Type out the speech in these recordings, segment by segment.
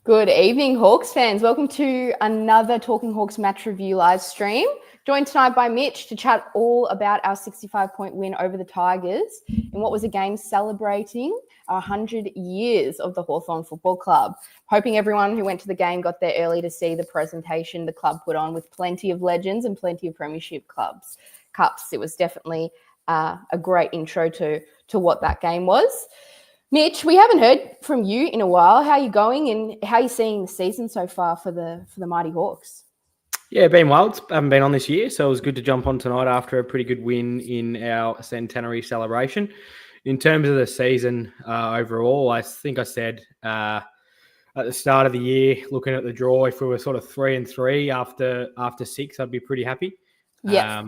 Good evening, Hawks fans. Welcome to another Talking Hawks match review live stream. Joined tonight by Mitch to chat all about our 65-point win over the Tigers in what was a game celebrating 100 years of the Hawthorn Football Club. Hoping everyone who went to the game got there early to see the presentation the club put on with plenty of legends and plenty of premiership cups. It was definitely a great intro to what that game was. Mitch, we haven't heard from you in a while. How are you going and how are you seeing the season so far for the Mighty Hawks? Yeah, been well. I haven't been on this year, so it was good to jump on tonight after a pretty good win in our Centenary celebration. In terms of the season overall, I think I said at the start of the year, looking at the draw, if we were sort of 3-3 after 6, I'd be pretty happy. Yeah.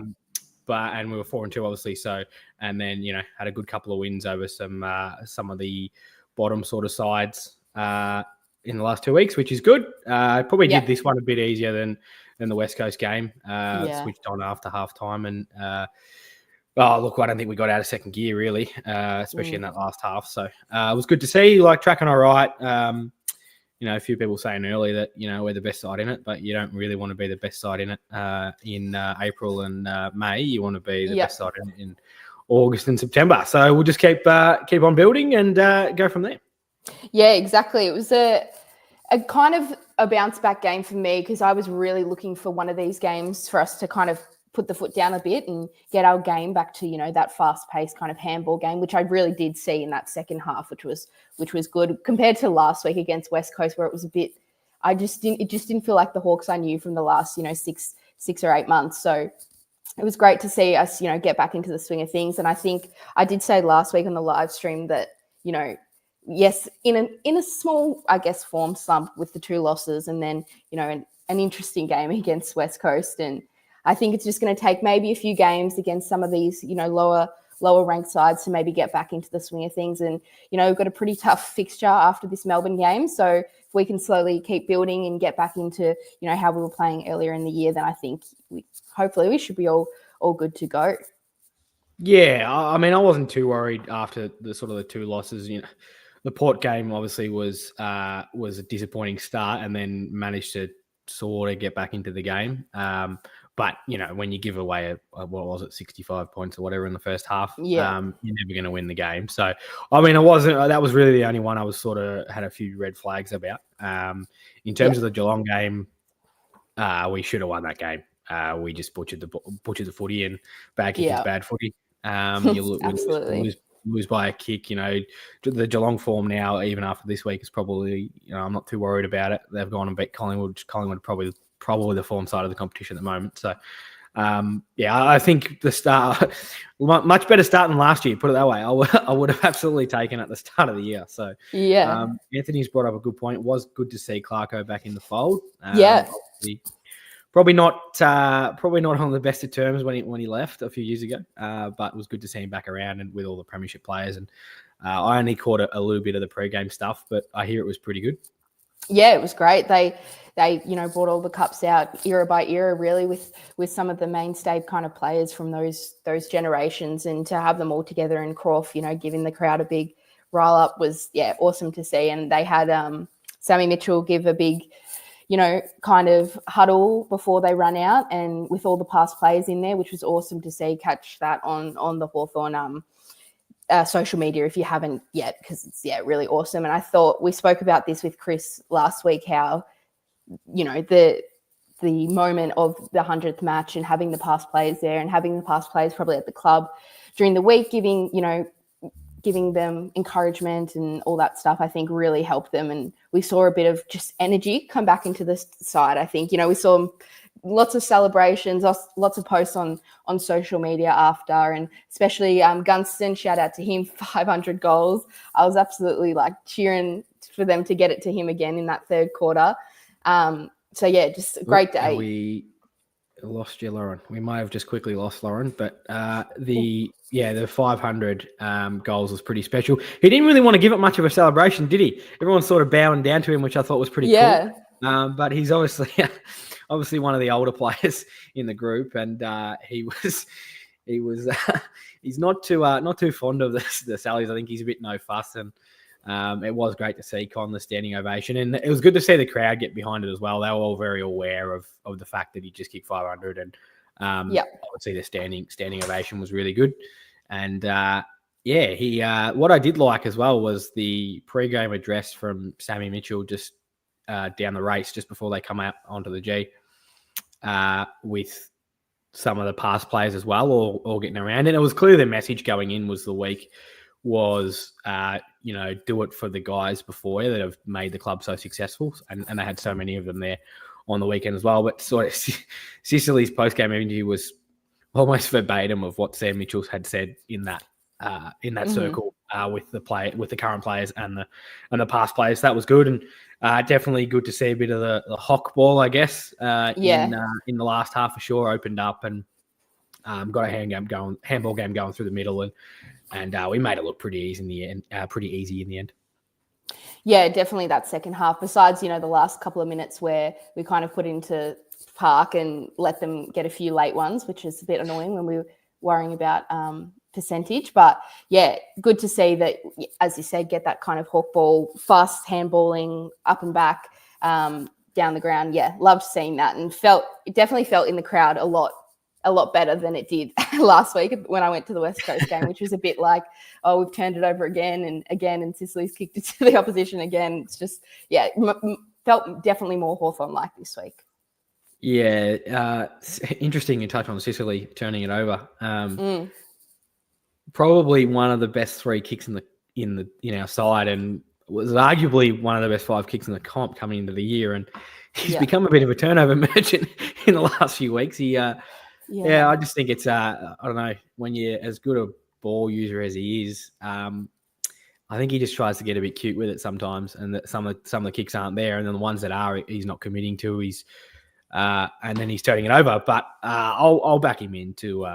And we were 4-2, obviously. So, and then had a good couple of wins over some of the bottom sort of sides in the last 2 weeks, which is good. Probably did this one a bit easier than the West Coast game. Switched on after half time, and I don't think we got out of second gear really, especially in that last half. So it was good to see. Tracking all right. A few people saying earlier that, we're the best side in it, but you don't really want to be the best side in it in April and May. You want to be the best side in August and September. So we'll just keep on building and go from there. Yeah, exactly. It was a kind of a bounce back game for me because I was really looking for one of these games for us to kind of put the foot down a bit and get our game back to, that fast-paced kind of handball game, which I really did see in that second half, which was good compared to last week against West Coast, where it was a bit. It just didn't feel like the Hawks I knew from the last, 6 or 8 months. So it was great to see us, get back into the swing of things. And I think I did say last week on the live stream that, yes, in a small, I guess, form slump with the 2 losses, and then an interesting game against West Coast, and I think it's just going to take maybe a few games against some of these, lower ranked sides to maybe get back into the swing of things. And, we've got a pretty tough fixture after this Melbourne game. So if we can slowly keep building and get back into, how we were playing earlier in the year, then I think hopefully we should be all good to go. Yeah, I mean, I wasn't too worried after the sort of the 2 losses. The Port game obviously was a disappointing start, and then managed to sort of get back into the game. But, when you give away, 65 points or whatever in the first half, you're never going to win the game. So, I mean, that was really the only one I was sort of had a few red flags about. In terms of the Geelong game, we should have won that game. We just butchered the footy, and bad kick is bad footy. Absolutely. Lose by a kick. The Geelong form now, even after this week, is probably, I'm not too worried about it. They've gone and beat Collingwood. Collingwood probably the form side of the competition at the moment. So, I think the start, much better start than last year, put it that way. I would have absolutely taken at the start of the year. So, Anthony's brought up a good point. It was good to see Clarko back in the fold. Probably not on the best of terms when he left a few years ago, but it was good to see him back around and with all the premiership players. And I only caught a little bit of the pre-game stuff, but I hear it was pretty good. Yeah, it was great. They brought all the cups out era by era, really, with some of the mainstay kind of players from those generations, and to have them all together in Croft, giving the crowd a big rile up was awesome to see. And they had Sammy Mitchell give a big, kind of huddle before they run out, and with all the past players in there, which was awesome to see. Catch that on the Hawthorn social media if you haven't yet, because it's really awesome. And I thought we spoke about this with Chris last week, how the moment of the 100th match and having the past players there, and having the past players probably at the club during the week giving them encouragement and all that stuff, I think really helped them. And we saw a bit of just energy come back into the side. I think, we saw lots of celebrations, lots of posts on social media after, and especially Gunston, shout out to him, 500 goals. I was absolutely cheering for them to get it to him again in that third quarter. Just a great day. We lost you, Lauren. We may have just quickly lost Lauren, but the 500 goals was pretty special. He didn't really want to give it much of a celebration, did he? Everyone's sort of bowing down to him, which I thought was pretty cool. But he's obviously one of the older players in the group, and he's not too fond of the Sallies. I think he's a bit no fuss, and It was great to see Con the standing ovation, and it was good to see the crowd get behind it as well. They were all very aware of the fact that he just kicked 500, and obviously the standing ovation was really good. And he what I did like as well was the pre-game address from Sammy Mitchell just down the race just before they come out onto the G, with some of the past players as well, all getting around. And it was clear the message going in was the week was, do it for the guys before that have made the club so successful. And they had so many of them there on the weekend as well. But sort of Sicily's post-game interview was almost verbatim of what Sam Mitchell had said in that circle with the current players and the past players. That was good, and definitely good to see a bit of the Hawk ball, I guess. In the last half for sure, opened up and got a handball game going through the middle, and we made it look pretty easy in the end. Yeah, definitely that second half. Besides, the last couple of minutes where we kind of put into park and let them get a few late ones, which is a bit annoying when we were worrying about percentage. But yeah, good to see that, as you said, get that kind of hawk ball, fast handballing up and back down the ground. Yeah, loved seeing that, and it definitely felt in the crowd a lot better than it did last week when I went to the West Coast game, which was a bit like, oh, we've turned it over again, and Sicily's kicked it to the opposition again. It's just, felt definitely more Hawthorn-like this week. Yeah, interesting you touch on Sicily turning it over. Probably one of the best 3 kicks in our side, and was arguably one of the best 5 kicks in the comp coming into the year. And he's become a bit of a turnover merchant in the last few weeks. I just think it's I don't know, when you're as good a ball user as he is, I think he just tries to get a bit cute with it sometimes, and that some of the kicks aren't there, and then the ones that are, he's not committing to. And then he's turning it over. But I'll back him in to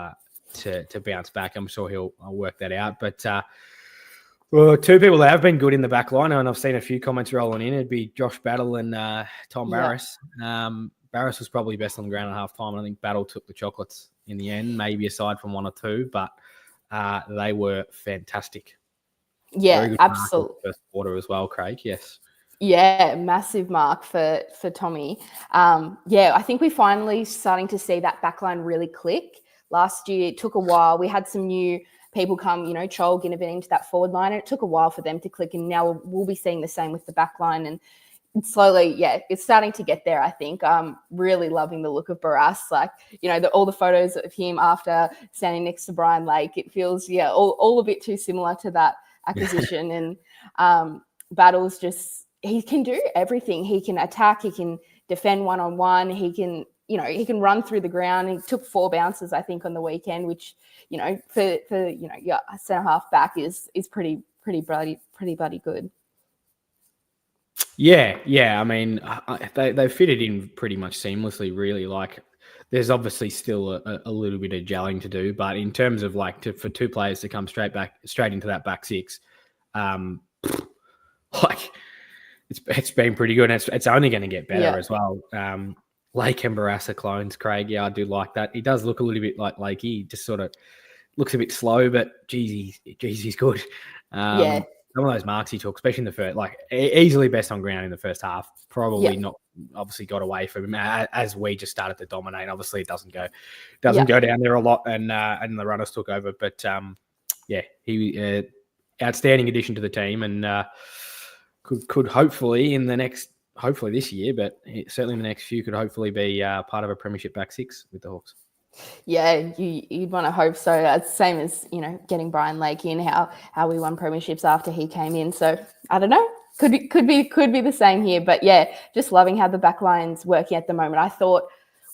bounce back. I'm sure I'll work that out. But 2 people that have been good in the back line, and I've seen a few comments rolling in, it'd be Josh Battle and Tom Barris. Barris was probably best on the ground at half time. I think Battle took the chocolates in the end, maybe aside from 1 or 2, but they were fantastic. Yeah, absolutely. First quarter as well, Craig. Yes. Yeah, massive mark for Tommy. I think we're finally starting to see that backline really click. Last year, it took a while. We had some new people come, Chol, Ginnivan into that forward line, and it took a while for them to click, and now we'll be seeing the same with the backline. And slowly, it's starting to get there, I think. Really loving the look of Barras. Like, all the photos of him after standing next to Brian Lake, it feels, all a bit too similar to that acquisition. And Battle's just, he can do everything. He can attack. He can defend one-on-one. He can run through the ground. He took 4 bounces, I think, on the weekend, which, for centre half back is pretty bloody good. Yeah. I mean, they fitted in pretty much seamlessly, really. Like, there's obviously still a little bit of gelling to do, but in terms of for 2 players to come straight into that back 6, it's been pretty good. And it's only going to get better as well. Lake and Barras are clones, Craig. Yeah, I do like that. He does look a little bit like Lakey. He just sort of looks a bit slow, but geez, he's good. Some of those marks he took, especially in the first, easily best on ground in the first half. Probably not, obviously got away from him as we just started to dominate. Obviously, it doesn't go down there a lot, and the runners took over. But he outstanding addition to the team, and could hopefully hopefully this year, but certainly in the next few, could hopefully be part of a premiership back 6 with the Hawks. Yeah, you'd want to hope so. It's the same as, getting Brian Lake in, how we won premierships after he came in. So I don't know, could be the same here. But yeah, just loving how the back line's working at the moment. I thought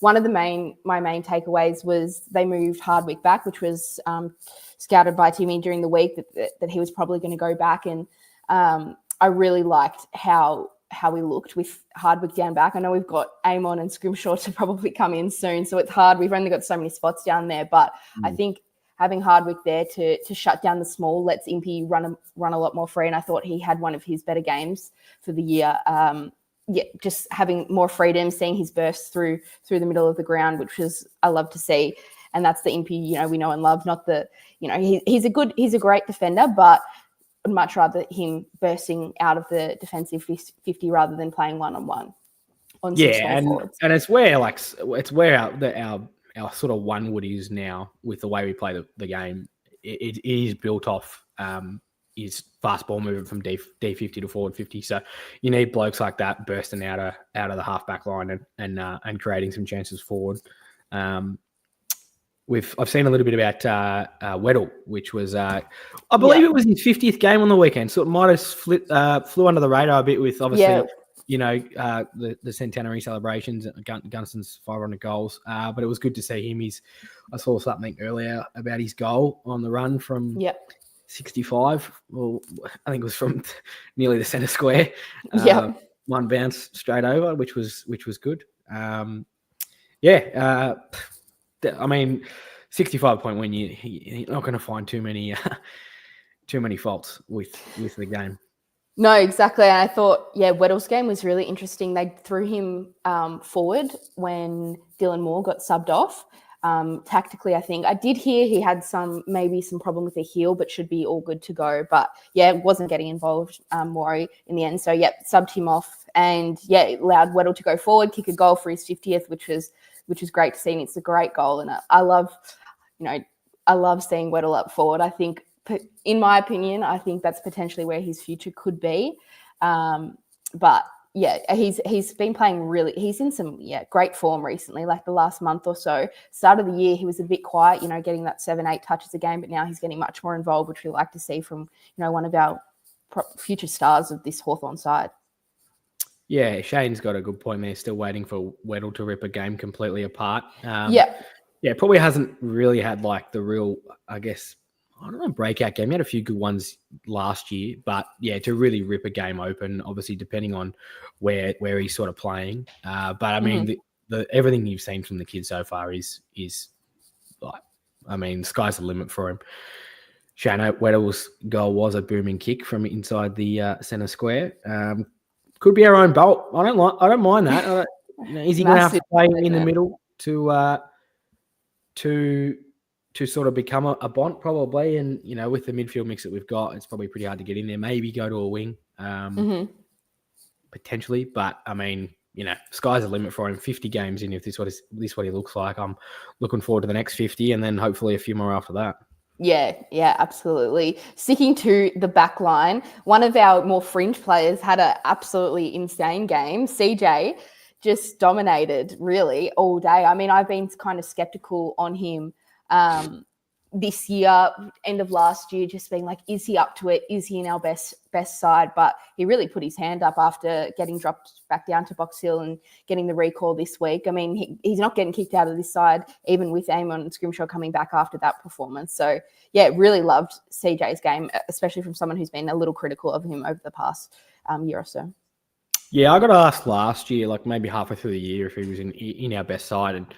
one of my main takeaways was they moved Hardwick back, which was scouted by Timmy during the week that he was probably going to go back. And I really liked how we looked with Hardwick down back. I know we've got Amon and Scrimshaw to probably come in soon, so it's hard. We've only got so many spots down there, but I think having Hardwick there to shut down the small lets Impey run a lot more free, and I thought he had one of his better games for the year. Just having more freedom, seeing his bursts through the middle of the ground, which was I love to see. And that's the Impey, we know and love. Not the, he's a great defender, but much rather him bursting out of the defensive 50 rather than playing one-on-one on some small forwards. And it's where our sort of one wood is now with the way we play the game. It is built off his fast ball movement from D50 to forward 50. So you need blokes like that bursting out of the half-back line and creating some chances forward. I've seen a little bit about Weddle, which was I believe it was his 50th game on the weekend, so it might have flew under the radar a bit with obviously the Centenary celebrations, Gunston's 500 goals. But it was good to see him. I saw something earlier about his goal on the run from 65. Well, I think it was from nearly the centre square. One bounce straight over, which was good. I mean, 65-point win. You're not going to find too many faults with the game. No, exactly. And I thought, Weddle's game was really interesting. They threw him forward when Dylan Moore got subbed off. Tactically, I think I did hear he had maybe some problem with the heel, but should be all good to go. But wasn't getting involved, Maury, in the end. So subbed him off, and allowed Weddle to go forward, kick a goal for his 50th, which was great to see. And it's a great goal, and I love seeing Weddle up forward. I think, in my opinion, I think that's potentially where his future could be. But he's been playing he's in some great form recently, like the last month or so. Start of the year, he was a bit quiet, getting that 7-8 touches a game, but now he's getting much more involved, which we like to see from, one of our future stars of this Hawthorn side. Yeah, Shane's got a good point there. Still waiting for Weddle to rip a game completely apart. Probably hasn't really had like the real, I guess, breakout game. He had a few good ones last year, but to really rip a game open, obviously depending on where he's sort of playing. But I mean, the everything you've seen from the kid so far is like, I mean, sky's the limit for him. Shane Weddle's goal was a booming kick from inside the centre square. Could be our own bolt. I don't mind that. Is he going to have to play in the middle to sort of become a Bont probably? And, with the midfield mix that we've got, it's probably pretty hard to get in there. Maybe go to a wing potentially. But, I mean, sky's the limit for him. 50 games in, if this is what he looks like. I'm looking forward to the next 50 and then hopefully a few more after that. Yeah, absolutely. Sticking to the back line, one of our more fringe players had an absolutely insane game. CJ just dominated really all day. I mean, I've been kind of skeptical on him this year, end of last year, just being like, is he up to it? Is he in our best side? But he really put his hand up after getting dropped back down to Box Hill and getting the recall this week. I mean, he's not getting kicked out of this side, even with Amon and Scrimshaw coming back after that performance. So, really loved CJ's game, especially from someone who's been a little critical of him over the past year or so. Yeah, I got asked last year, like maybe halfway through the year, if he was in our best side, and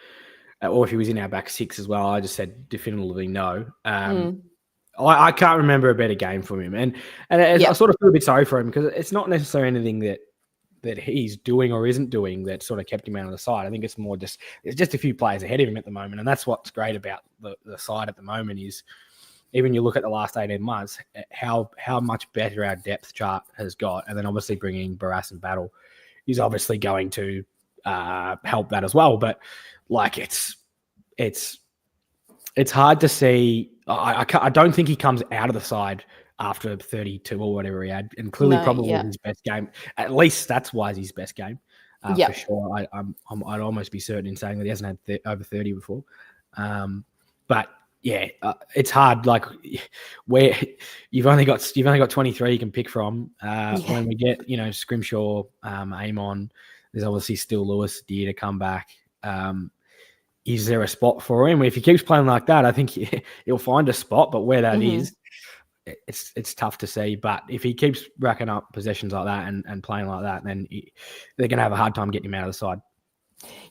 or if he was in our back six as well. I just said definitively no. I can't remember a better game from him, and I sort of feel a bit sorry for him because it's not necessarily anything that he's doing or isn't doing that sort of kept him out of the side. I think it's more just a few players ahead of him at the moment, and that's what's great about the side at the moment is even you look at the last 18 months, how much better our depth chart has got, and then obviously bringing Barras and Battle is obviously going to help that as well. But like it's hard to see. I don't think he comes out of the side after 32 or whatever he had, and clearly probably his best game, at least stats wise, his best game for sure. I'd almost be certain in saying that he hasn't had over 30 before. But yeah, it's hard. Like where you've only got 23 you can pick from. When we get Scrimshaw, Amon, there's obviously still Lewis Deer to come back. Is there a spot for him? If he keeps playing like that, I think he'll find a spot. But where that is, it's tough to see. But if he keeps racking up possessions like that and playing like that, then they're going to have a hard time getting him out of the side.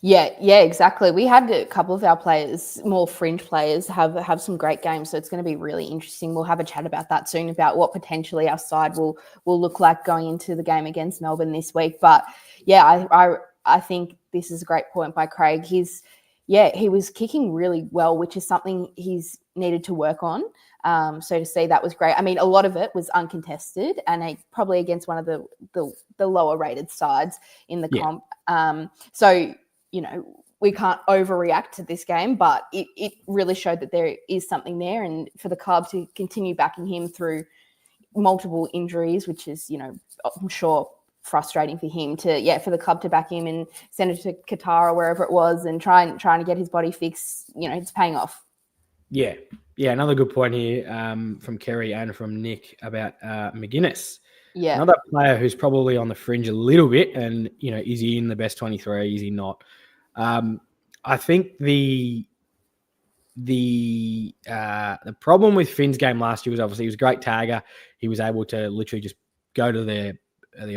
Yeah, exactly. We had a couple of our players, more fringe players, have some great games. So it's going to be really interesting. We'll have a chat about that soon, about what potentially our side will look like going into the game against Melbourne this week. But yeah, I think this is a great point by Craig. he was kicking really well, which is something he's needed to work on. So to see that was great. I mean, a lot of it was uncontested and probably against one of the lower rated sides in the comp. So, we can't overreact to this game, but it really showed that there is something there, and for the club to continue backing him through multiple injuries, which is, I'm sure frustrating for him for the club to back him and send it to Qatar or wherever it was and trying to get his body fixed, it's paying off. Yeah. Another good point here from Kerry and from Nick about McGuinness. Yeah. Another player who's probably on the fringe a little bit, and, is he in the best 23? Is he not? I think the problem with Finn's game last year was obviously he was a great tagger. He was able to literally just go to the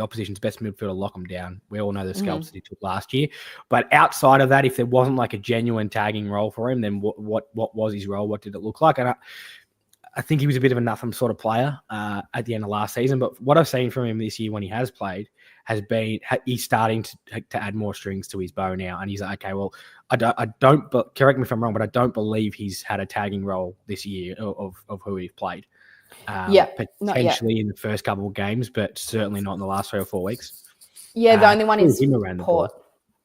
opposition's best midfielder, lock them down. We all know the scalps that he took last year. But outside of that, if there wasn't like a genuine tagging role for him, then what was his role? What did it look like? And I think he was a bit of a nothing sort of player at the end of last season. But what I've seen from him this year when he has played has been he's starting to add more strings to his bow now. And he's like, okay, well, I don't correct me if I'm wrong, but I don't believe he's had a tagging role this year of who he's played. Potentially in the first couple of games, but certainly not in the last 3 or 4 weeks. Yeah, the only one is Port.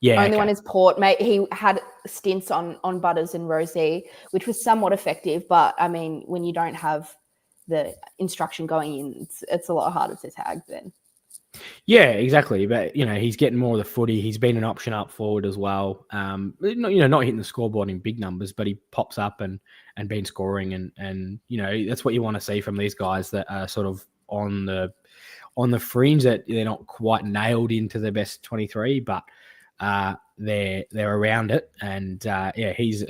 One is Port. Mate, he had stints on Butters and Rosie, which was somewhat effective. But I mean, when you don't have the instruction going in, it's a lot harder to tag then. Yeah, exactly. But he's getting more of the footy. He's been an option up forward as well. Not hitting the scoreboard in big numbers, but he pops up and been scoring, and that's what you want to see from these guys that are sort of on the fringe, that they're not quite nailed into the best 23, but they're around it. And it's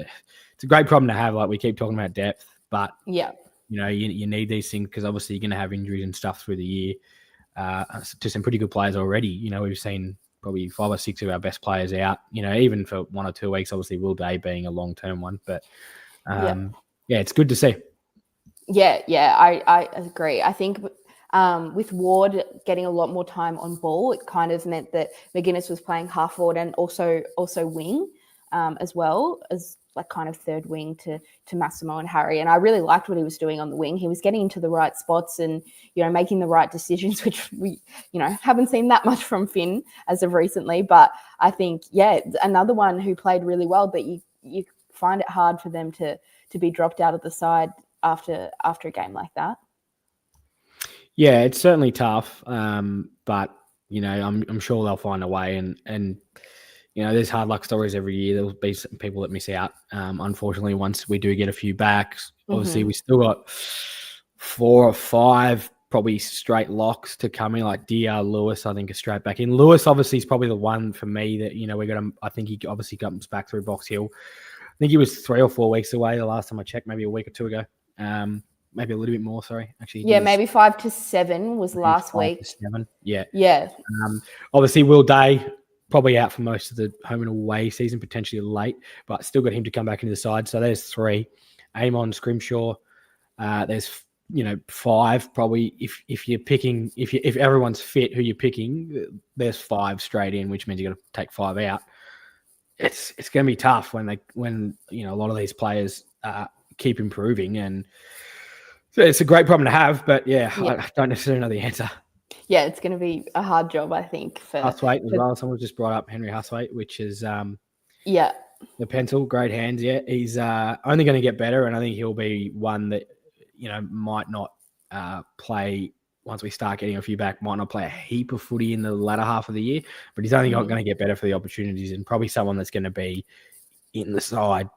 a great problem to have. Like we keep talking about depth, but you need these things because obviously you're going to have injuries and stuff through the year. To some pretty good players already. We've seen probably 5 or 6 of our best players out, even for 1 or 2 weeks, obviously Will Day being a long-term one. But, it's good to see. Yeah, I agree. I think with Ward getting a lot more time on ball, it kind of meant that McGuinness was playing half forward and also wing as well as like kind of third wing to Massimo and Harry. And I really liked what he was doing on the wing. He was getting into the right spots and, making the right decisions, which we, haven't seen that much from Finn as of recently. But I think, another one who played really well, but you find it hard for them to be dropped out of the side after a game like that. Yeah, it's certainly tough. But, I'm sure they'll find a way and there's hard luck stories every year. There'll be some people that miss out. Unfortunately, once we do get a few back, obviously we still got 4 or 5 probably straight locks to come in, like DR Lewis, I think, is straight back in. Lewis obviously is probably the one for me that, we're going to, I think he obviously comes back through Box Hill. I think he was 3 or 4 weeks away the last time I checked, maybe a week or 2 ago. Maybe a little bit more, sorry. Actually, maybe 5 to 7 was last week. 7, yeah. Yeah. Obviously, Will Day, probably out for most of the home and away season, potentially late, but still got him to come back into the side. So there's 3. Amon, Scrimshaw. There's 5 probably. If you're picking, if everyone's fit, who you're picking, there's 5 straight in, which means you got to take 5 out. It's going to be tough when a lot of these players keep improving, and so it's a great problem to have. But I don't necessarily know the answer. Yeah, it's going to be a hard job, I think. For Husthwaite as well. Someone just brought up Henry Husthwaite, which is the pencil, great hands. Yeah, he's only going to get better, and I think he'll be one that might not play once we start getting a few back. Might not play a heap of footy in the latter half of the year, but he's only going to get better for the opportunities, and probably someone that's going to be in the side.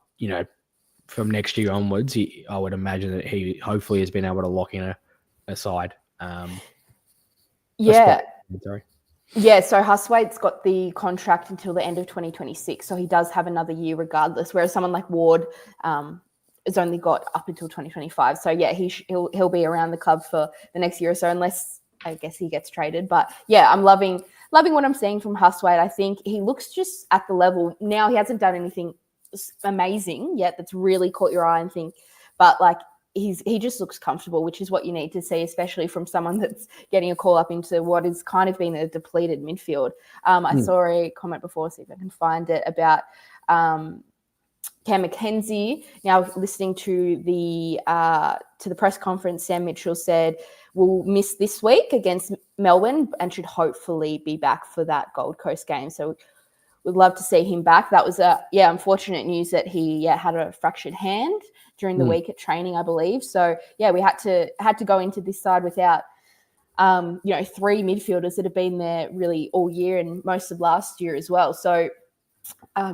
From next year onwards, I would imagine that he hopefully has been able to lock in a side. Sorry. Yeah, so Husthwaite's got the contract until the end of 2026, so he does have another year regardless, whereas someone like Ward has only got up until 2025. So, he'll be around the club for the next year or so, unless, I guess, he gets traded. But, I'm loving what I'm seeing from Husthwaite. I think he looks just at the level. Now, he hasn't done anything amazing yet that's really caught your eye and think, but, like, he just looks comfortable, which is what you need to see, especially from someone that's getting a call up into what has kind of been a depleted midfield. I saw a comment before, see if I can find it, about Cam McKenzie. Now, listening to the press conference, Sam Mitchell said will miss this week against Melbourne and should hopefully be back for that Gold Coast game. So we'd love to see him back. That was unfortunate news that he had a fractured hand during the week at training, I believe. So we had to go into this side without three midfielders that have been there really all year and most of last year as well. So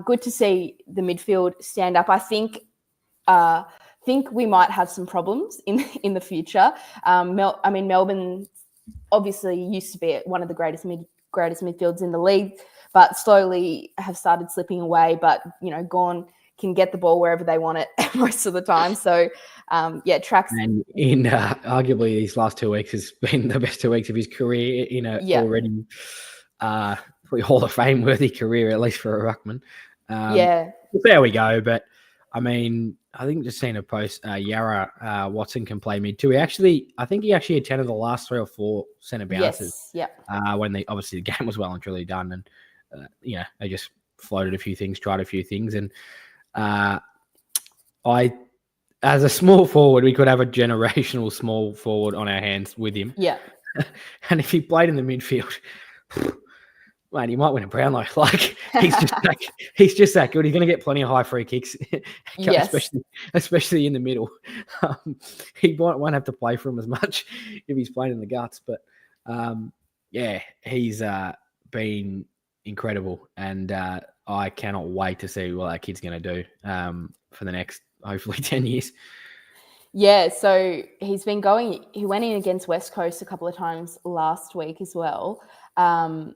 good to see the midfield stand up. I think we might have some problems in the future. Melbourne obviously used to be one of the greatest midfields in the league, but slowly have started slipping away. But Gawn can get the ball wherever they want it most of the time. So tracks. And in arguably these last 2 weeks has been the best 2 weeks of his career in a already probably Hall of Fame worthy career, at least for a ruckman. There we go. But I mean, I think just seeing a post, Yarra Watson can play mid too. I think he actually attended the last 3 or 4 centre bounces. Yes. When obviously the game was well and truly done, and they just floated a few things, tried a few things, and as a small forward, we could have a generational small forward on our hands with him. Yeah. And if he played in the midfield, man, he might win a Brownlow. Like he's just that good. He's going to get plenty of high free kicks, especially in the middle. He won't have to play for him as much if he's playing in the guts. But he's been incredible, and I cannot wait to see what that kid's going to do for the next hopefully 10 years. Yeah, so he's been going. He went in against West Coast a couple of times last week as well. The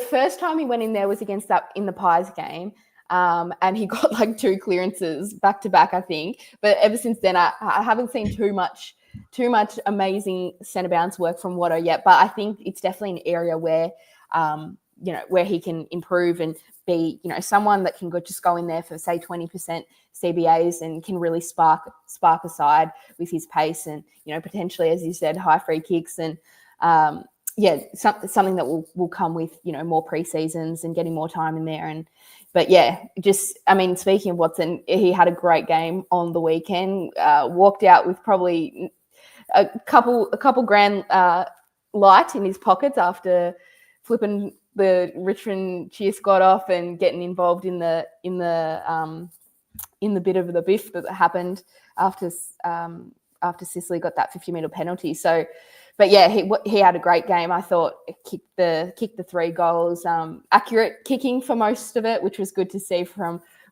first time he went in there was against that in the Pies game, and he got like 2 clearances back to back, I think. But ever since then, I haven't seen too much amazing centre bounce work from Watto yet. But I think it's definitely an area where where he can improve and be someone that can just go in there for say 20% CBAs and can really spark a side with his pace and potentially, as you said, high free kicks and something that will come with more pre-seasons and getting more time in there. Speaking of Watson, he had a great game on the weekend. Walked out with probably a couple grand light in his pockets after flipping the Richmond cheer squad off and getting involved in the bit of the biff that happened after Sicily got that 50-metre penalty. So, but he had a great game. I thought kicked the 3 goals, accurate kicking for most of it, which was good to see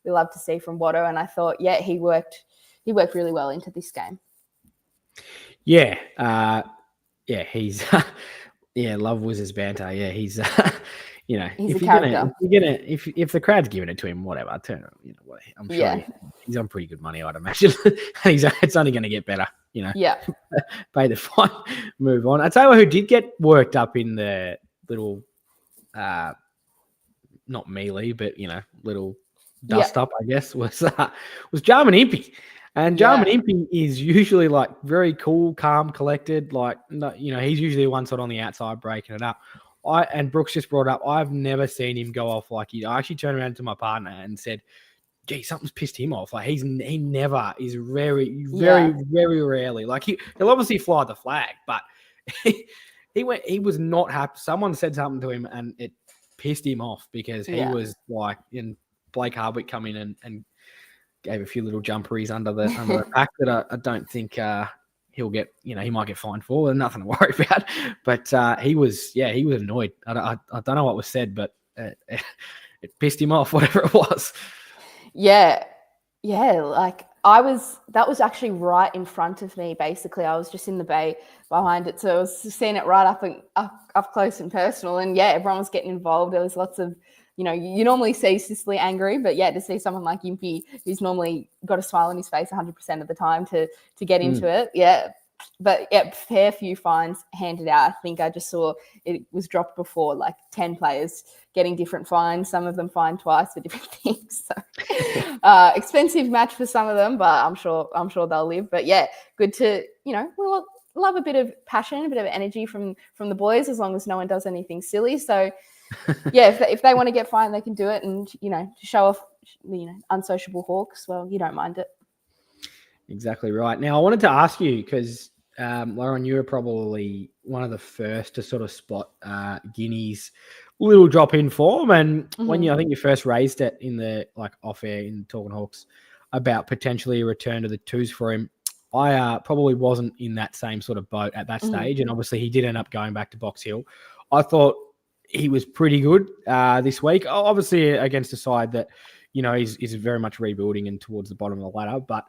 we love to see from Watto. And I thought, he worked really well into this game. Yeah. He's love Wiz's banter. Yeah, he's he's a character. If the crowd's giving it to him, whatever. I'm sure he's on pretty good money, I'd imagine. It's only going to get better. Pay the fine, move on. I tell you what, who did get worked up in the little, not melee, but little dust up, I guess, was Jarman Impey. And Jarman Impey is usually like very cool, calm, collected. Like, he's usually one sort on the outside breaking it up. And Brooks just brought up, I've never seen him go off like I actually turned around to my partner and said, gee, something's pissed him off. Like he never is very, very, very rarely. Like he'll obviously fly the flag, but he was not happy. Someone said something to him and it pissed him off because he was like, in Blake Hardwick come in and gave a few little jumperies under the pack that I don't think he'll get, he might get fined for. There's nothing to worry about. But he was annoyed. I don't know what was said, but it pissed him off, whatever it was. Yeah. Like that was actually right in front of me. Basically, I was just in the bay behind it. So I was seeing it right up close and personal. And everyone was getting involved. There was lots of, you normally see Sicily angry, but to see someone like Impey, who's normally got a smile on his face 100% of the time to get into it. Yeah. But fair few fines handed out. I think I just saw it was dropped before, like 10 players getting different fines. Some of them fined twice for different things. So expensive match for some of them, but I'm sure they'll live. But good to, love a bit of passion, a bit of energy from the boys, as long as no one does anything silly. So yeah, if they want to get fined, they can do it, and to show off unsociable hawks. Well, you don't mind it. Exactly right. Now, I wanted to ask you because, Lauren, you were probably one of the first to sort of spot Guinea's little drop in form. And when I think you first raised it in the off air in Talking Hawks about potentially a return to the twos for him, I probably wasn't in that same sort of boat at that stage. And obviously he did end up going back to Box Hill. I thought he was pretty good this week, obviously against a side that, he's very much rebuilding and towards the bottom of the ladder, but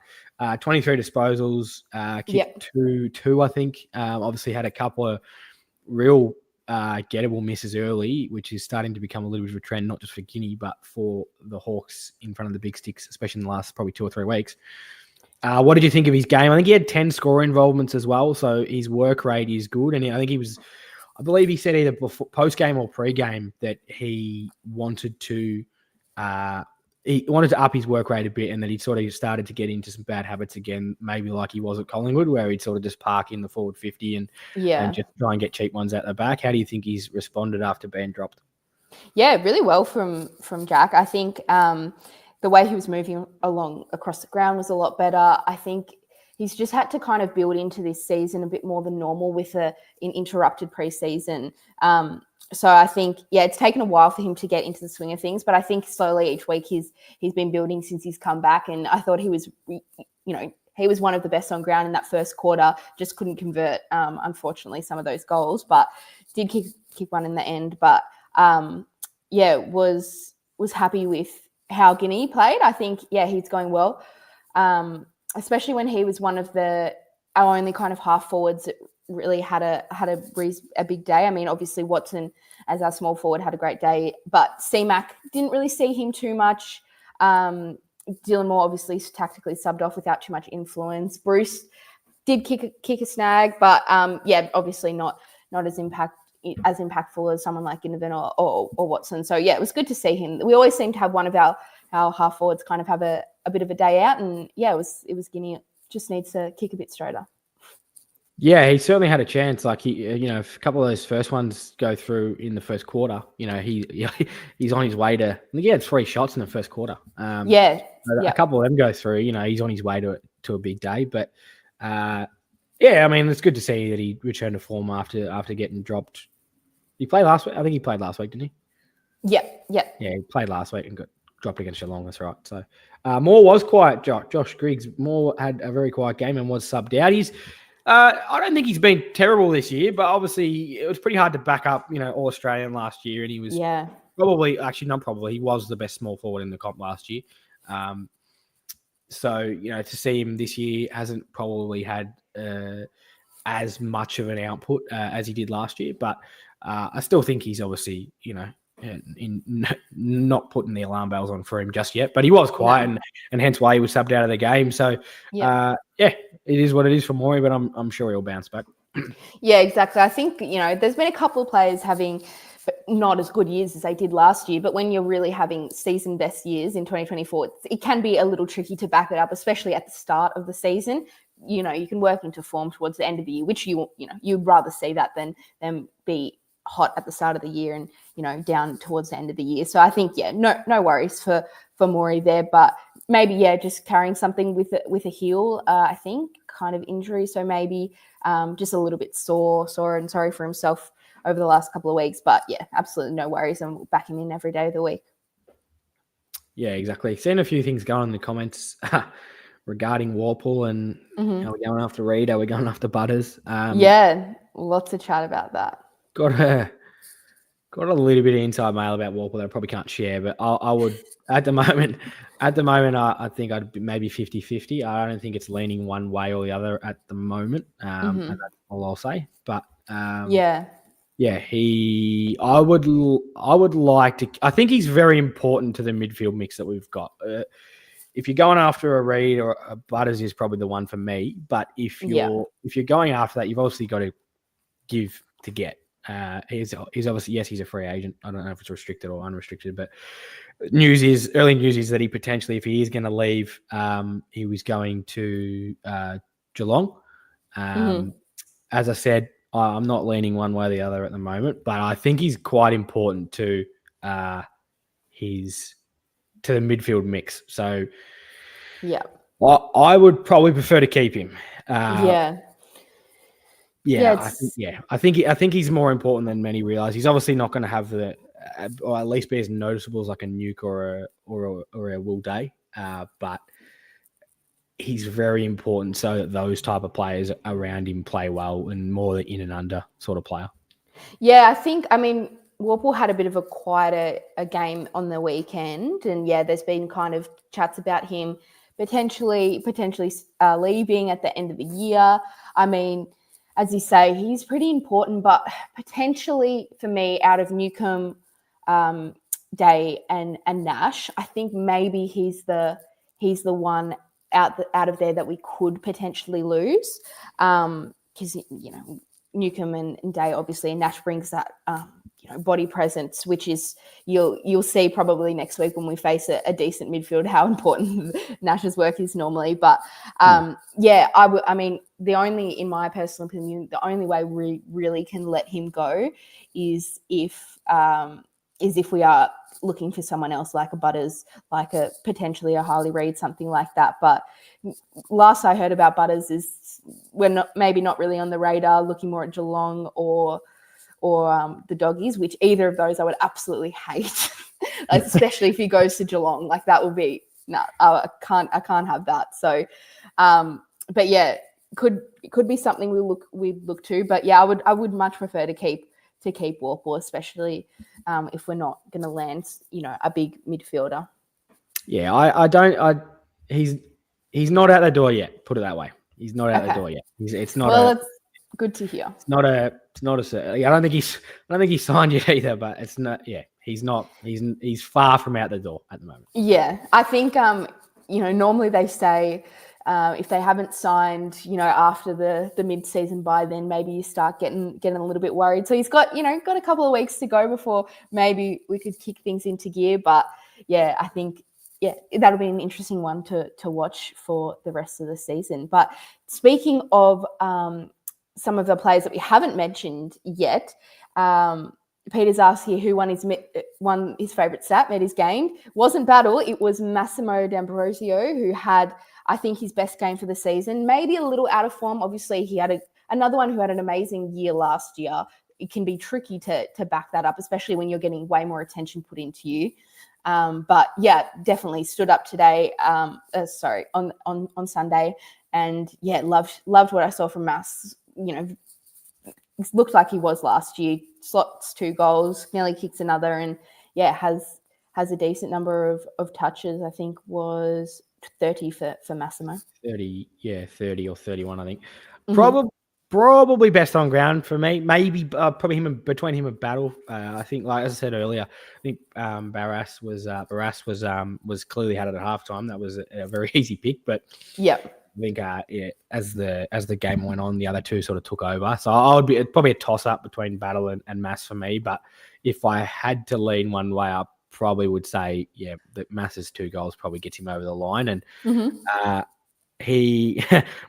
23 disposals, kicked two, I think. Obviously had a couple of real gettable misses early, which is starting to become a little bit of a trend, not just for Guinea, but for the Hawks in front of the big sticks, especially in the last probably 2 or 3 weeks. What did you think of his game? I think he had 10 score involvements as well, so his work rate is good. And I think I believe he said either before, post-game or pre-game that he wanted to up his work rate a bit, and that he'd sort of started to get into some bad habits again, maybe like he was at Collingwood, where he'd sort of just park in the forward 50 and just try and get cheap ones out the back. How do you think he's responded after being dropped? Yeah, really well from Jack. I think the way he was moving along across the ground was a lot better. I think he's just had to kind of build into this season a bit more than normal with an interrupted preseason. So I think, it's taken a while for him to get into the swing of things, but I think slowly each week he's been building since he's come back. And I thought he was, he was one of the best on ground in that first quarter, just couldn't convert, unfortunately, some of those goals, but did kick one in the end. But was happy with how Guinea played. I think, he's going well, especially when he was one of our only kind of half forwards that really had a big day. I mean, obviously Watson as our small forward had a great day, but C-Mac didn't really see him too much. Dylan Moore obviously tactically subbed off without too much influence. Bruce did kick a snag, but obviously not as impactful as someone like Ginnivan or Watson. So it was good to see him. We always seem to have one of our half forwards kind of have a bit of a day out, and it was Guinea. Just needs to kick a bit straighter. Yeah, he certainly had a chance. Like a couple of those first ones go through in the first quarter. He's on his way to. I think he had 3 shots in the first quarter. A couple of them go through. He's on his way to a big day. But I mean, it's good to see that he returned to form after getting dropped. He played last week. I think he played last week, didn't he? Yeah. Yeah, he played last week and got dropped against Geelong. That's right. So Moore was quiet. Josh Griggs. Moore had a very quiet game and was subbed out. I don't think he's been terrible this year, but obviously it was pretty hard to back up, All Australian last year, and he was he was the best small forward in the comp last year. So to see him this year hasn't probably had as much of an output as he did last year, but I still think he's obviously not putting the alarm bells on for him just yet, but he was quiet and hence why he was subbed out of the game. So it is what it is for Maury, but I'm sure he'll bounce back. Yeah, exactly. I think, there's been a couple of players having not as good years as they did last year, but when you're really having season best years in 2024, it can be a little tricky to back it up, especially at the start of the season. You can work into form towards the end of the year, which you'd rather see that than be hot at the start of the year and down towards the end of the year. So I think no worries for Maury there, but maybe just carrying something with a heel, I think, kind of injury. So maybe just a little bit sore and sorry for himself over the last couple of weeks, but absolutely no worries, and we'll back him in every day of the week. Yeah, exactly. Seen a few things going in the comments regarding Warple and are we going after Reed? Are we going after Butters? Lots of chat about that. Got a little bit of inside mail about Warple that I probably can't share, but I would at the moment I think I'd be maybe 50-50. I don't think it's leaning one way or the other at the moment. And that's all I'll say. But I would like to. I think he's very important to the midfield mix that we've got. If you're going after a Reed or a Butters is probably the one for me. But if you're going after that, you've obviously got to give to get. He's obviously, yes, he's a free agent. I don't know if it's restricted or unrestricted, but early news is that he potentially, if he is going to leave, he was going to Geelong. as I said, I'm not leaning one way or the other at the moment, but I think he's quite important to the midfield mix. So Yeah. I would probably prefer to keep him. Yeah. I think he's more important than many realize. He's obviously not going to have or at least be as noticeable as like a Nuke or a Will Day, but he's very important so that those type of players around him play well and more the in and under sort of player. Yeah, I mean, Warple had a bit of a quieter game on the weekend, and there's been kind of chats about him potentially leaving at the end of the year. I mean, as you say, he's pretty important, but potentially for me, out of Newcomb, Day and Nash, I think maybe he's the one out of there that we could potentially lose, because Newcomb and Day obviously, and Nash brings that body presence, which is you'll see probably next week when we face a decent midfield how important Nash's work is normally. But I mean, in my personal opinion, the only way we really can let him go is if we are looking for someone else like a Butters, like potentially a Harley Reid, something like that. But last I heard about Butters is we're maybe not really on the radar, looking more at Geelong or the Doggies, which either of those I would absolutely hate, especially if he goes to Geelong. Like that would be I can't have that. So, but yeah, could be something we look to. But yeah, I would much prefer to keep Warple, especially if we're not going to land, a big midfielder. Yeah, he's not out the door yet. Put it that way. He's not out the door yet. It's not. Well, it's good to hear. It's not a. I don't think he's signed yet either. But it's not. Yeah, he's not. He's far from out the door at the moment. Yeah, I think normally they say if they haven't signed, after the mid-season bye, then maybe you start getting a little bit worried. So he's got a couple of weeks to go before maybe we could kick things into gear. But yeah, I think that'll be an interesting one to watch for the rest of the season. But speaking of some of the players that we haven't mentioned yet, Peter's asked here who won his favourite stat, Metis gained. Wasn't Battle, it was Massimo D'Ambrosio, who had, I think, his best game for the season. Maybe a little out of form. Obviously, he had another one who had an amazing year last year. It can be tricky to back that up, especially when you're getting way more attention put into you. But yeah, definitely stood up today. On Sunday, and loved what I saw from Mass. It looked like he was last year. Slots 2 goals, nearly kicks another, and has a decent number of touches. I think was 30 for Massimo. 30 or 31, I think. Mm-hmm. Probably best on ground for me. Maybe probably between him and Battle. I think, like as I said earlier, I think Barras was clearly had it at halftime. That was a very easy pick, but yeah. I think as the game went on, the other two sort of took over. So I would be probably a toss up between Battle and Mass for me. But if I had to lean one way, I probably would say that Mass's 2 goals probably gets him over the line. And my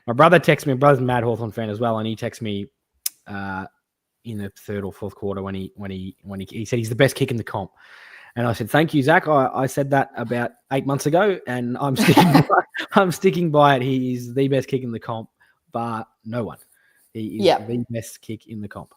brother texted me. My brother's a mad Hawthorn fan as well, and he texted me in the 3rd or 4th quarter when he said he's the best kick in the comp. And I said, thank you, Zach. I said that about 8 months ago, and I'm sticking by it. He is the best kick in the comp, but no one. He is the best kick in the comp.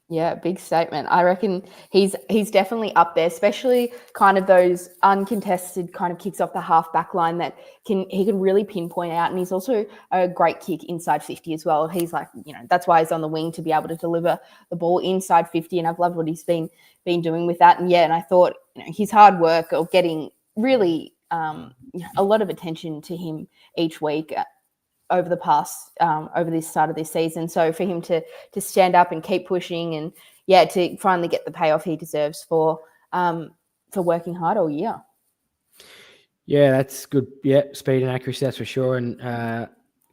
Yeah, big statement. I reckon he's definitely up there, especially kind of those uncontested kind of kicks off the half back line that he can really pinpoint out. And he's also a great kick inside 50 as well. He's like, that's why he's on the wing, to be able to deliver the ball inside 50. And I've loved what he's been doing with that. And and I thought his hard work of getting really a lot of attention to him each week over the past over this start of this season. So for him to stand up and keep pushing and to finally get the payoff he deserves for working hard all year. Yeah, that's good. Yeah, speed and accuracy, that's for sure. And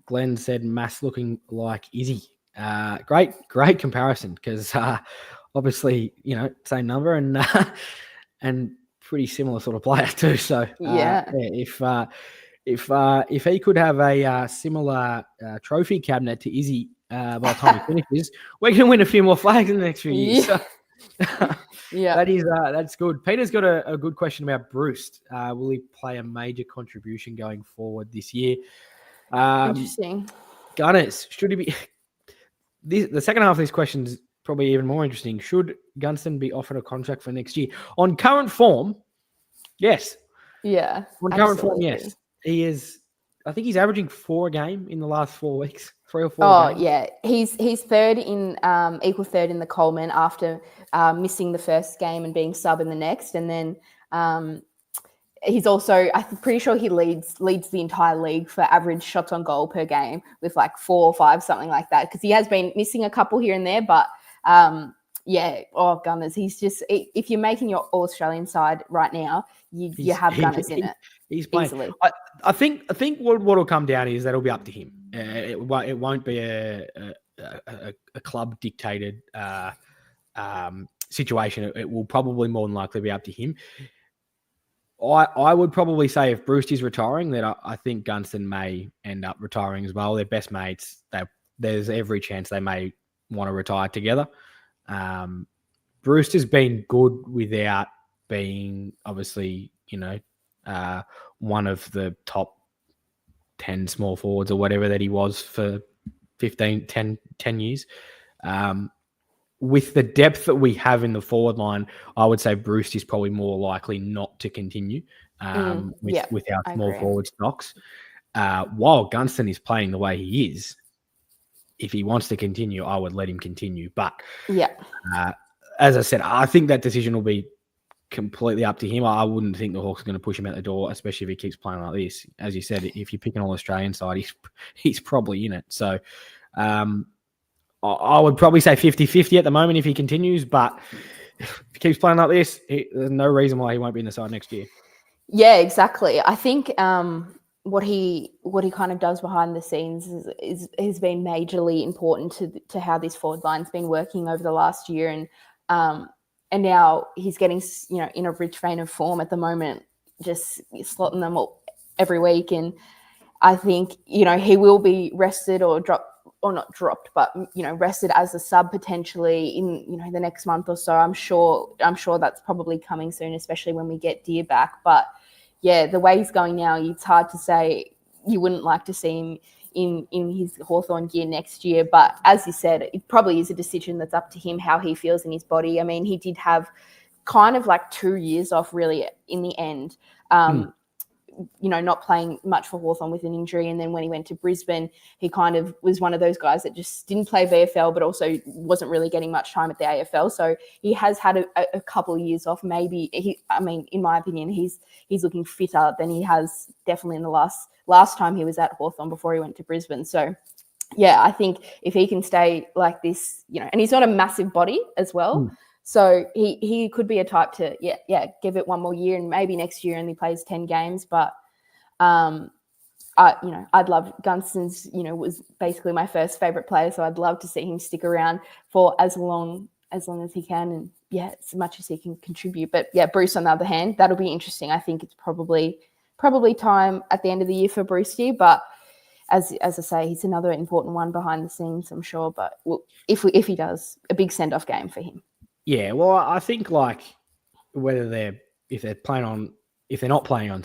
Glenn said Mass looking like Izzy. Great comparison, because obviously same number and pretty similar sort of player too. So if he could have a similar trophy cabinet to Izzy, by the time he finishes, we're going to win a few more flags in the next few years. Yeah. So, that's good. Peter's got a good question about Bruce. Will he play a major contribution going forward this year? Interesting. Gunners, should he be? The second half of this question is probably even more interesting. Should Gunston be offered a contract for next year? On current form, yes. Yeah. On current form, yes. He is. I think he's averaging 4 a game in the last 4 weeks. 3 or 4. Oh games. Yeah, he's third in equal third in the Coleman after missing the first game and being sub in the next, and then he's also, I'm pretty sure he leads the entire league for average shots on goal per game with like 4 or 5, something like that. Because he has been missing a couple here and there, but Gunners. He's just, if you're making your All Australian side right now, you have Gunners in it. He's playing. Easily. I think what will come down is that it'll be up to him. It won't be a club dictated situation. It will probably more than likely be up to him. I would probably say if Bruce is retiring, that I think Gunston may end up retiring as well. They're best mates. There's every chance they may want to retire together. Bruce has been good without being, obviously, one of the top 10 small forwards or whatever that he was for 10 years. With the depth that we have in the forward line, I would say Bruce is probably more likely not to continue with our small forward stocks. While Gunston is playing the way he is, if he wants to continue, I would let him continue. But as I said, I think that decision will be completely up to him. I wouldn't think the Hawks are going to push him out the door, especially if he keeps playing like this. As you said, if you pick an All-Australian side, he's probably in it. So I would probably say 50-50 at the moment if he continues, but if he keeps playing like this, there's no reason why he won't be in the side next year. Yeah, exactly. I think what he kind of does behind the scenes has been majorly important to how this forward line's been working over the last year, and now he's getting in a rich vein of form at the moment, just slotting them up every week, and I think he will be rested or not dropped, but rested as a sub potentially in the next month or so. I'm sure that's probably coming soon, especially when we get Deer back. But yeah, the way he's going now, it's hard to say. You wouldn't like to see him in his Hawthorn gear next year, but as you said, it probably is a decision that's up to him how he feels in his body. I mean, he did have kind of like 2 years off really in the end. Not playing much for Hawthorn with an injury. And then when he went to Brisbane, he kind of was one of those guys that just didn't play VFL, but also wasn't really getting much time at the AFL. So he has had a couple of years off. Maybe in my opinion, he's looking fitter than he has definitely in the last time he was at Hawthorn before he went to Brisbane. So yeah, I think if he can stay like this, and he's not a massive body as well. So he could be a type to give it one more year, and maybe next year only plays 10 games. But I'd love Gunston's. Was basically my first favorite player, so I'd love to see him stick around for as long as he can, and as much as he can contribute. But Bruce on the other hand, that'll be interesting. I think it's probably time at the end of the year for Brucey, but as I say, he's another important one behind the scenes, I'm sure. But if he does, a big send off game for him. Yeah, well, I think if they're not playing on,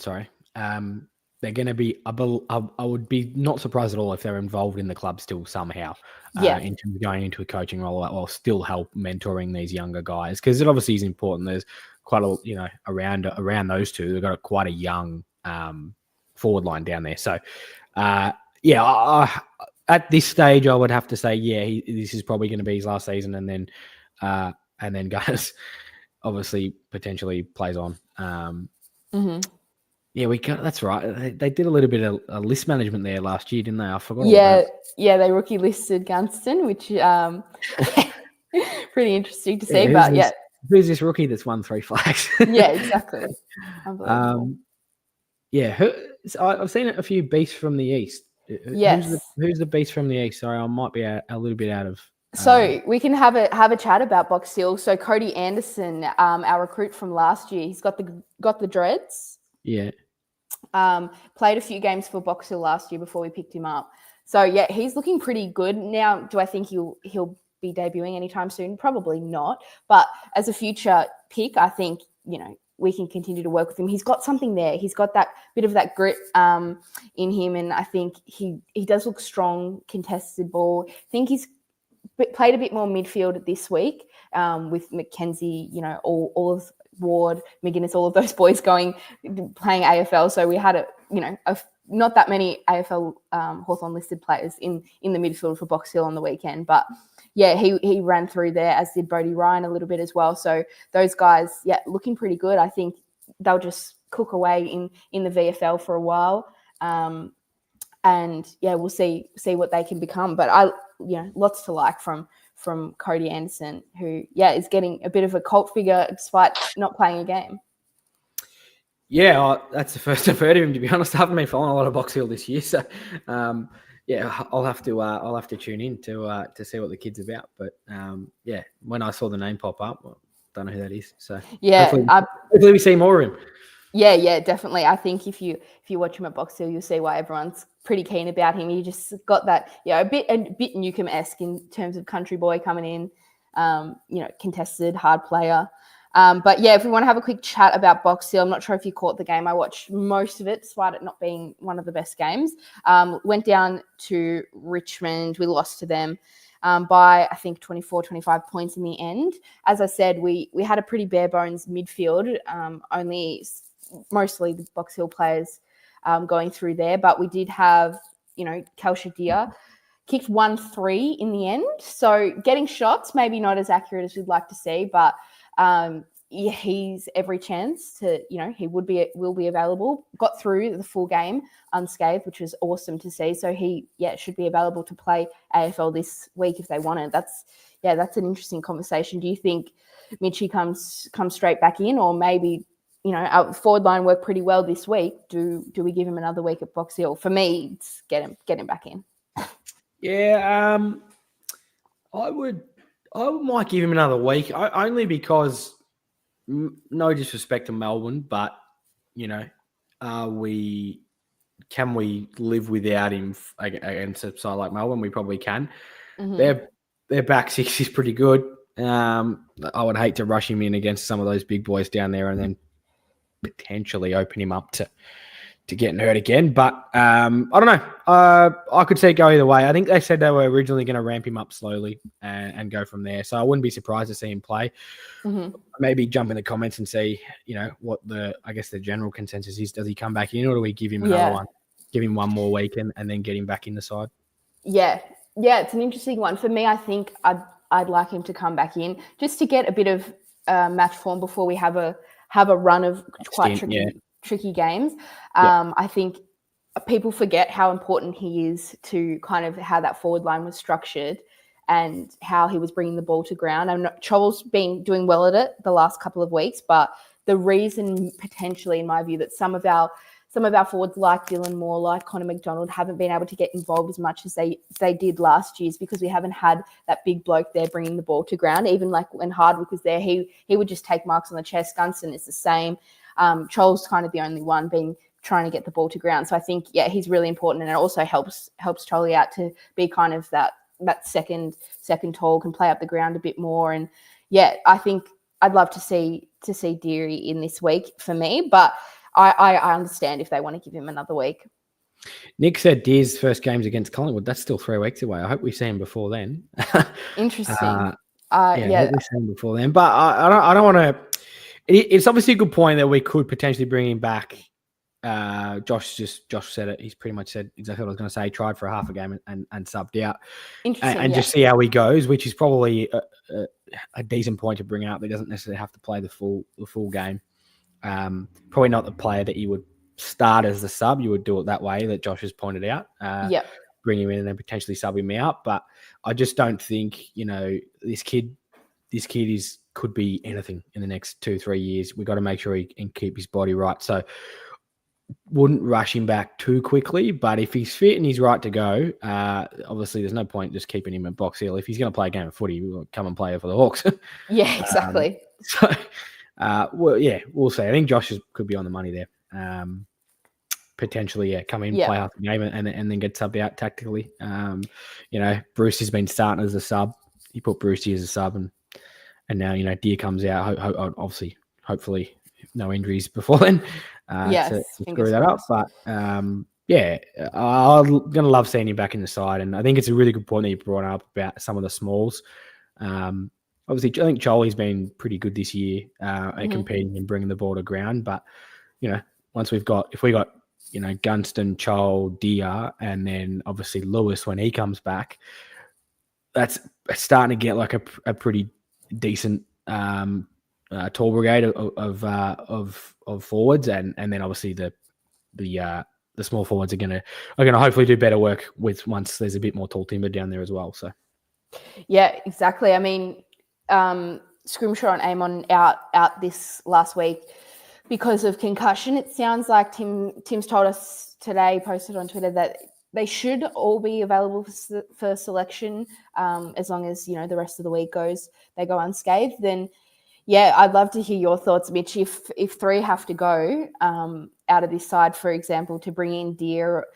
they're going to be. I would be not surprised at all if they're involved in the club still somehow. In terms of going into a coaching role, while still help mentoring these younger guys, because it obviously is important. There's quite a around those two. They've got quite a young forward line down there. So at this stage, I would have to say this is probably going to be his last season, and then Gunners obviously potentially plays on. Yeah, that's right. They did a little bit of list management there last year, didn't they? I forgot. They rookie listed Gunston, which pretty interesting to see. Who's this rookie that's won 3 flags? Yeah, exactly. Unbelievable. I've seen a few beasts from the east. Yes. Who's the beast from the east? Sorry, I might be a little bit out of. So we can have a chat about Box Hill. So Cody Anderson, our recruit from last year, he's got the dreads. Yeah. Played a few games for Box Hill last year before we picked him up. So yeah, he's looking pretty good now. Do I think he'll be debuting anytime soon? Probably not. But as a future pick, I think we can continue to work with him. He's got something there. He's got that bit of that grit in him, and I think he does look strong, contested ball. I think he's played a bit more midfield this week with Mackenzie, all of Ward, McGuinness, all of those boys playing AFL. So we had not that many AFL Hawthorn listed players in the midfield for Box Hill on the weekend, but yeah, he ran through there, as did Bodie Ryan a little bit as well. So those guys, yeah, looking pretty good. I think they'll just cook away in the VFL for a while. And yeah, we'll see what they can become. But lots to like from Cody Anderson, who is getting a bit of a cult figure despite not playing a game. Yeah, that's the first I've heard of him, to be honest. I haven't been following a lot of Box Hill this year, so I'll have to tune in to see what the kid's about. But when I saw the name pop up, don't know who that is. So hopefully we see more of him. Yeah, definitely. I think if you watch him at Box Hill, you'll see why everyone's pretty keen about him. He just got that, a bit Newcomb-esque in terms of country boy coming in, contested, hard player. But yeah, if we want to have a quick chat about Box Hill, I'm not sure if you caught the game. I watched most of it, despite it not being one of the best games. Went down to Richmond. We lost to them by, I think, 24, 25 points in the end. As I said, we had a pretty bare bones midfield, mostly the Box Hill players going through there. But we did have, Kel Shadir kicked 1-3 in the end. So getting shots, maybe not as accurate as we'd like to see, but he's every chance to, he will be available. Got through the full game unscathed, which was awesome to see. So he should be available to play AFL this week if they want it. That's an interesting conversation. Do you think Mitchie comes straight back in, or maybe our forward line worked pretty well this week? Do we give him another week at Box Hill? For me, it's get him back in. Yeah, I might give him another week, only because, no disrespect to Melbourne, but can we live without him against a side like Melbourne? We probably can. Mm-hmm. Their back six is pretty good. I would hate to rush him in against some of those big boys down there and then potentially open him up to getting hurt again. But I don't know. I could see it go either way. I think they said they were originally going to ramp him up slowly and go from there. So I wouldn't be surprised to see him play. Mm-hmm. Maybe jump in the comments and see, what the general consensus is. Does he come back in, or do we give him another one? Give him one more week and then get him back in the side? Yeah, it's an interesting one. For me, I think I'd like him to come back in just to get a bit of match form before we have a run of quite tricky games. I think people forget how important he is to kind of how that forward line was structured and how he was bringing the ball to ground. Chol's been doing well at it the last couple of weeks, but the reason potentially, in my view, that some of our forwards like Dylan Moore, like Connor McDonald, haven't been able to get involved as much as they did last year is because we haven't had that big bloke there bringing the ball to ground. Even like when Hardwick was there, he would just take marks on the chest. Gunston is the same. Chol's kind of the only one trying to get the ball to ground. So I think, he's really important, and it also helps Cholly out to be kind of that second tall, can play up the ground a bit more. And I think I'd love to see Deary in this week for me, but I understand if they want to give him another week. Nick said Deer's first game's against Collingwood. That's still 3 weeks away. I hope we see him before then. Interesting. I hope we see him before then. But I don't want to. It's obviously a good point that we could potentially bring him back. Josh said it. He's pretty much said exactly what I was going to say. He tried for half a game and subbed out. Interesting. And just see how he goes, which is probably a decent point to bring out. That he doesn't necessarily have to play the full game. Probably not the player that you would start as the sub. You would do it that way that Josh has pointed out. Bring him in and then potentially sub him out. But I just don't think, this kid could be anything in the next 2-3 years. We've got to make sure he can keep his body right. So wouldn't rush him back too quickly, but if he's fit and he's right to go, obviously there's no point just keeping him at Box Hill. If he's going to play a game of footy, we'll come and play for the Hawks. Yeah, exactly. We'll see. I think Josh could be on the money there. potentially come in, play half the game, and then get subbed out tactically. Bruce has been starting as a sub. He put Brucey as a sub, and now Deer comes out. Obviously, hopefully, no injuries before then. To screw that up, but I'm gonna love seeing him back in the side, and I think it's a really good point that you brought up about some of the smalls. Obviously, I think Joel's been pretty good this year at competing and bringing the ball to ground. But if we got Gunston, Chol, Dia, and then obviously Lewis when he comes back, that's starting to get like a pretty decent tall brigade of forwards, and then obviously the small forwards are gonna hopefully do better work with once there's a bit more tall timber down there as well. So yeah, exactly. I mean, Scrimshaw and Amon out this last week because of concussion. It sounds like Tim's told us today, posted on Twitter, that they should all be available for selection as long as the rest of the week they go unscathed. Then yeah, I'd love to hear your thoughts, Mitch. If three have to go out of this side, for example, to bring in Deer,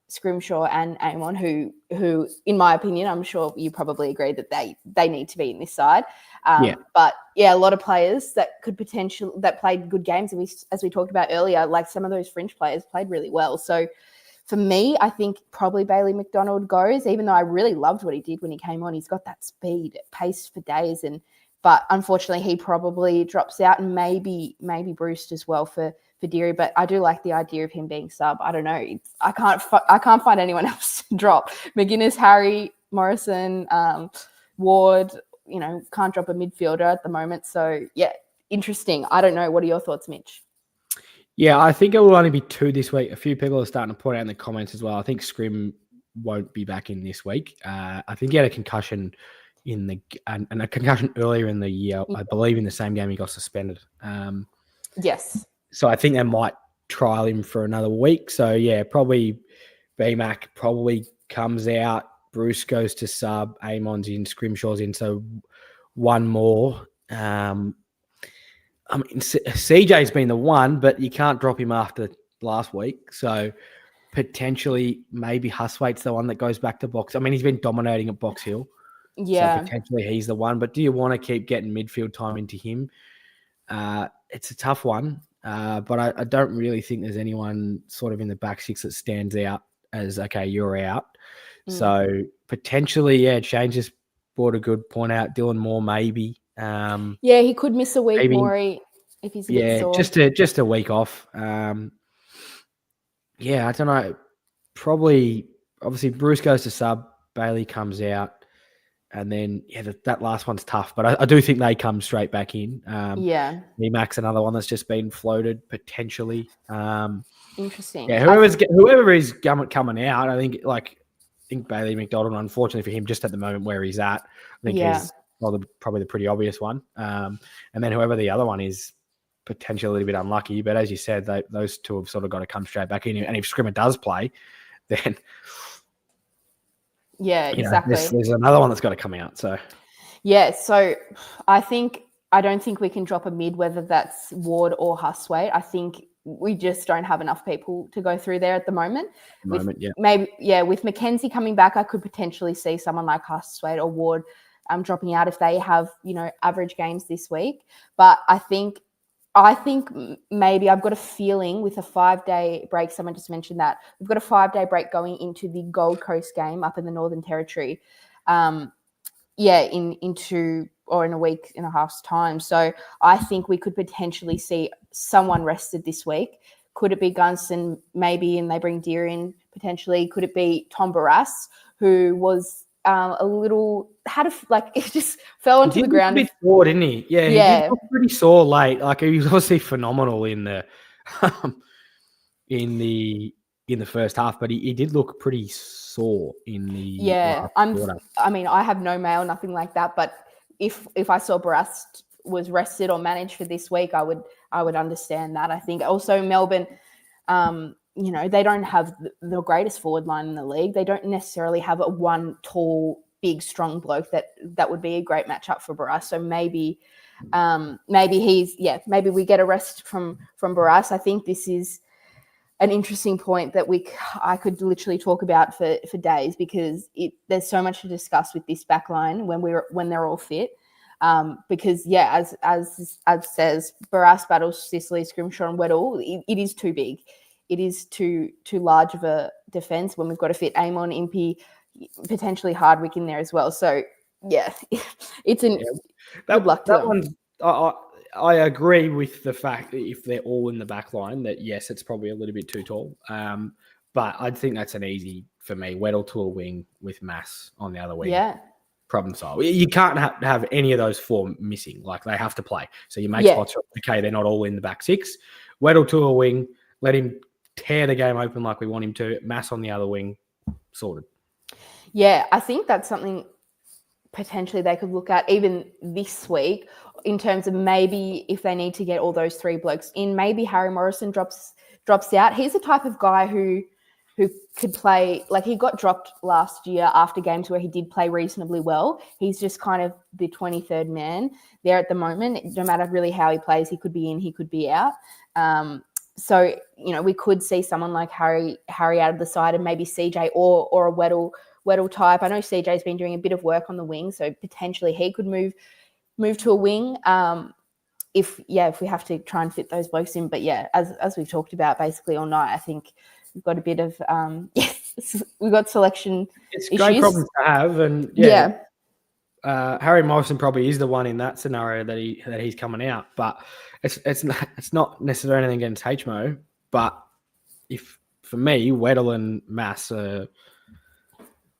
Scrimshaw and Amon, who in my opinion, I'm sure you probably agree that they need to be in this side. But yeah, a lot of players that could that played good games, as we talked about earlier, like some of those fringe players played really well. So for me, I think probably Bailey McDonald goes, even though I really loved what he did when he came on. He's got that speed, pace for days, but unfortunately he probably drops out, and maybe Bruce as well for Deary. But I do like the idea of him being sub. I don't know. I can't find anyone else to drop. McGuinness, Harry, Morrison, Ward, can't drop a midfielder at the moment. So yeah, interesting. I don't know. What are your thoughts, Mitch? Yeah, I think it will only be 2 this week. A few people are starting to point out in the comments as well. I think Scrim won't be back in this week. I think he had a concussion and a concussion earlier in the year. I believe in the same game he got suspended. Yes. So I think they might trial him for another week. So yeah, probably BMAC probably comes out. Bruce goes to sub. Amon's in. Scrimshaw's in. So one more. I mean, CJ's been the one, but you can't drop him after last week. So potentially maybe Huswaite's the one that goes back to Box. I mean, he's been dominating at Box Hill. Yeah. So potentially he's the one. But do you want to keep getting midfield time into him? It's a tough one. But I don't really think there's anyone sort of in the back six that stands out as, okay, you're out. So potentially, Shane just brought a good point out. Dylan Moore, maybe. He could miss a week more if he's a bit sore. just a week off. I don't know. Probably, obviously, Bruce goes to sub. Bailey comes out. And then, that last one's tough. But I do think they come straight back in. Mac's another one that's just been floated, potentially. Interesting. Yeah, whoever is coming out, I think Bailey McDonald, unfortunately for him, just at the moment where he's at, I think he's probably the pretty obvious one. And then whoever the other one is, potentially a little bit unlucky. But as you said, those two have sort of got to come straight back in. And if Scrimmer does play, then... Yeah, exactly. There's another one that's got to come out. So, so I don't think we can drop a mid, whether that's Ward or Huswaite. I think we just don't have enough people to go through there at the moment. With Mackenzie coming back, I could potentially see someone like Huswaite or Ward dropping out if they have, average games this week. But I think maybe I've got a feeling with a 5-day break, someone just mentioned that, we've got a 5-day break going into the Gold Coast game up in the Northern Territory, in a week and a half's time. So I think we could potentially see someone rested this week. Could it be Gunston maybe, and they bring Deer in potentially? Could it be Tom Barras, who was it just fell onto the ground. He did look a bit sore, didn't he? Yeah, he did look pretty sore late. Like, he was obviously phenomenal in the in the first half, but he did look pretty sore in the quarter. I mean, I have no mail, nothing like that, but if I saw Barras was rested or managed for this week, I would understand that. I think also Melbourne, they don't have the greatest forward line in the league. They don't necessarily have a one tall, big, strong bloke that would be a great matchup for Barras. So maybe we get a rest from Barras. I think this is an interesting point that I could literally talk about for days, because there's so much to discuss with this back line when they're all fit. Because as says, Barras, Battles, Sicily, Scrimshaw and Weddle, it is too big. It is too large of a defence when we've got to fit Amon, Impey, potentially Hardwick in there as well. So it's good luck to them. I agree with the fact that if they're all in the back line, that yes, it's probably a little bit too tall. But I think that's an easy for me. Weddle to a wing with Mass on the other wing. Yeah. Problem solved. You can't have any of those four missing. Like, they have to play. So you make spots. Okay, they're not all in the back six. Weddle to a wing. Let him tear the game open like we want him to. Mass on the other wing. Sorted. Yeah, I think that's something potentially they could look at even this week, in terms of maybe if they need to get all those three blokes in, maybe Harry Morrison drops out. He's the type of guy who could play, like, he got dropped last year after games where he did play reasonably well. He's just kind of the 23rd man there at the moment. No matter really how he plays, he could be in, he could be out. So, we could see someone like Harry out of the side, and maybe CJ or a Weddle type. I know CJ's been doing a bit of work on the wing, so potentially he could move to a wing if we have to try and fit those blokes in. But as we've talked about basically all night, I think we've got a bit of we've got selection it's issues. Great problems to have. And Harry Morrison probably is the one in that scenario that he's coming out, but it's not necessarily anything against HMO. But if, for me, Weddle and Mass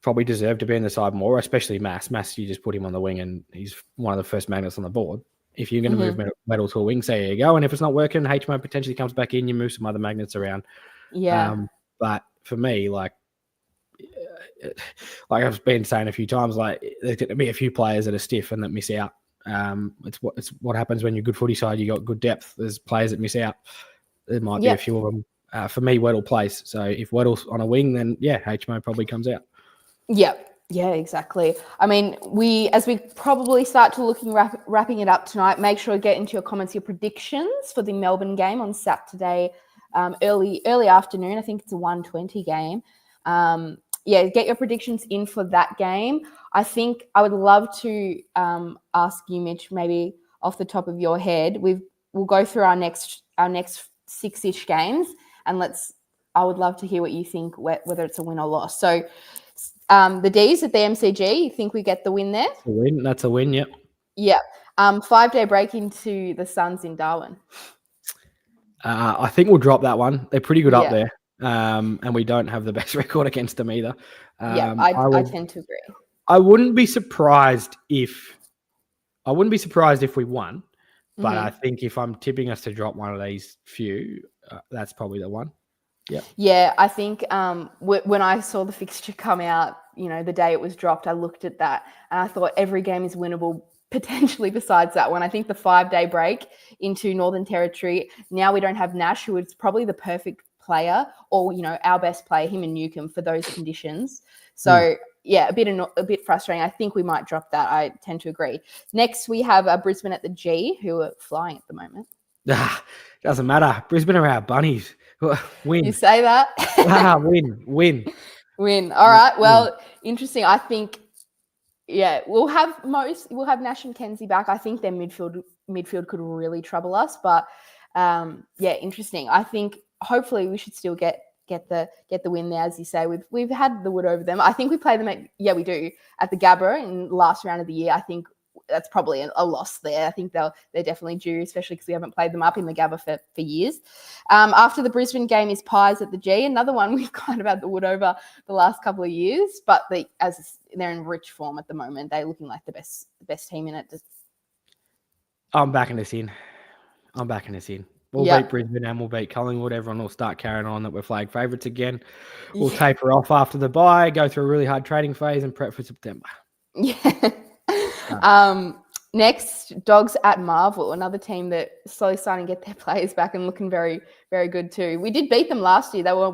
probably deserve to be in the side more, especially Mass. Mass, you just put him on the wing and he's one of the first magnets on the board. If you're going to move Weddle to a wing, say, there you go. And if it's not working, HMO potentially comes back in, you move some other magnets around. Yeah. But for me, like I've been saying a few times, like, there's going to be a few players that are stiff and that miss out. It's what happens when you're good footy side. You got good depth. There's players that miss out. There might be a few of them. For me, Weddle plays. So if Weddle's on a wing, then HMO probably comes out. Yeah, exactly. I mean, as we probably start to wrapping it up tonight, make sure to get into your comments your predictions for the Melbourne game on Saturday, early afternoon. I think it's a 1:20 game. Get your predictions in for that game. I think I would love to ask you, Mitch, maybe off the top of your head. We'll go through our next 6-ish games, and I would love to hear what you think, whether it's a win or loss. So. The D's at the MCG, you think we get the win there? That's a win, yep. Yeah. 5-day break into the Suns in Darwin. I think we'll drop that one. They're pretty good up there. And we don't have the best record against them either. I tend to agree. I wouldn't be surprised if we won, but I think if I'm tipping us to drop one of these few, that's probably the one. Yeah, I think when I saw the fixture come out, the day it was dropped, I looked at that and I thought every game is winnable potentially besides that one. I think the 5-day break into Northern Territory, now we don't have Nash, who is probably the perfect player, or, our best player, him and Newcomb, for those conditions. So, a bit frustrating. I think we might drop that. I tend to agree. Next, we have Brisbane at the G, who are flying at the moment. Doesn't matter. Brisbane are our bunnies. Win. You say that? Win. All right. Well, interesting. I think, we'll have Nash and Kenzie back. I think their midfield could really trouble us, but interesting. I think hopefully we should still get the win there, as you say. We've had the wood over them. I think we play them we do at the Gabba in the last round of the year. I think that's probably a loss there. I think they're definitely due, especially because we haven't played them up in the Gabba for years. After the Brisbane game is Pies at the G, another one we've kind of had the wood over the last couple of years, but as they're in rich form at the moment, they're looking like the best team in it. I'm backing us in. We'll beat Brisbane and we'll beat Collingwood. Everyone will start carrying on that we're flag favourites again. We'll taper off after the bye, go through a really hard trading phase and prep for September. Yeah. Next, Dogs at Marvel, another team that slowly starting to get their players back and looking very, very good too. We did beat them last year. They were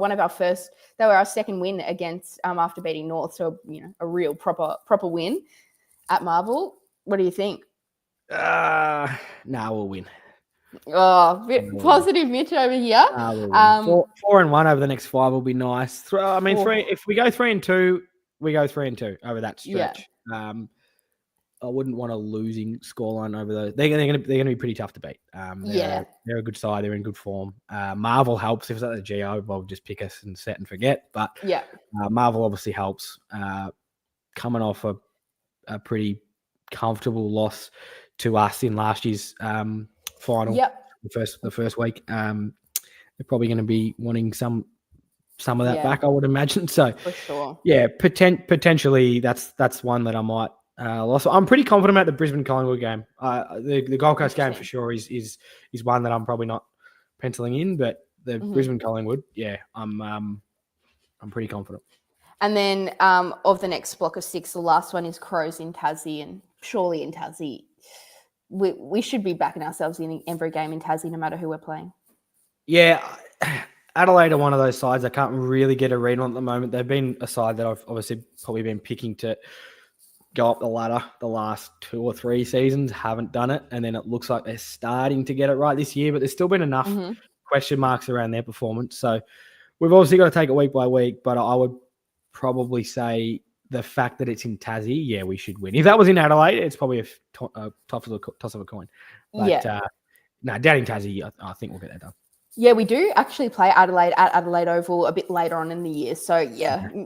our second win against after beating North. So, a real proper win at Marvel. What do you think? We'll win. Oh, bit positive Mitch over here. 4-1 over the next 5 will be nice. Three. If we go 3-2, we go 3-2 over that stretch. Yeah. I wouldn't want a losing scoreline over those. They're going to be pretty tough to beat. They're a good side. They're in good form. Marvel helps. If it's at the GO, I'll just pick us and set and forget. But Marvel obviously helps. Coming off a pretty comfortable loss to us in last year's final. The first week. They're probably going to be wanting some of that back, I would imagine. So for sure. Yeah, potentially that's one that I might. I'm pretty confident about the Brisbane Collingwood game. The Gold Coast game for sure is one that I'm probably not penciling in, but the Brisbane Collingwood, I'm pretty confident. And then of the next block of 6, the last one is Crows in Tassie, and surely in Tassie, we should be backing ourselves in every game in Tassie, no matter who we're playing. Yeah, Adelaide are one of those sides I can't really get a read on at the moment. They've been a side that I've obviously probably been picking to go up the ladder the last 2 or 3 seasons, haven't done it. And then it looks like they're starting to get it right this year, but there's still been enough question marks around their performance. So we've obviously got to take it week by week, but I would probably say the fact that it's in Tassie, we should win. If that was in Adelaide, it's probably a toss of a coin. But down in Tassie, I think we'll get that done. Yeah, we do actually play Adelaide at Adelaide Oval a bit later on in the year. So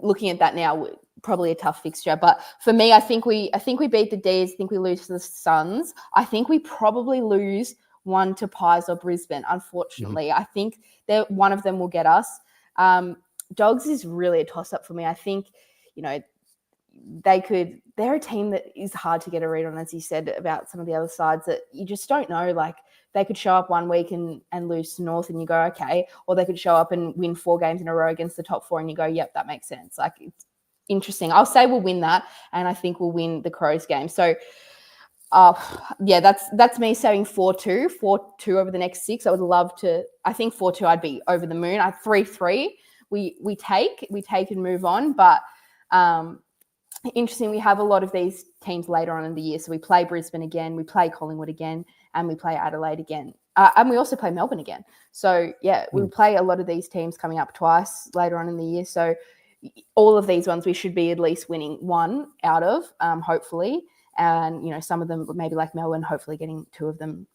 looking at that now, probably a tough fixture. But for me, I think we beat the D's. I think we lose to the Suns. I think we probably lose one to Pies or Brisbane. Unfortunately, I think that one of them will get us. Dogs is really a toss up for me. I think they're a team that is hard to get a read on, as you said about some of the other sides that you just don't know. Like they could show up one week and lose to North and you go, okay. Or they could show up and win 4 games in a row against the top 4 and you go, yep, that makes sense. Like it's interesting. I'll say we'll win that. And I think we'll win the Crows game. So that's me saying 4-2 over the next 6. I would love to, I think 4-2, I'd be over the moon. 3-3, we take and move on. But, interesting, we have a lot of these teams later on in the year. So we play Brisbane again, we play Collingwood again, and we play Adelaide again. And we also play Melbourne again. So, we play a lot of these teams coming up twice later on in the year. So all of these ones we should be at least winning 1 out of, hopefully. And, some of them maybe like Melbourne, hopefully getting 2 of them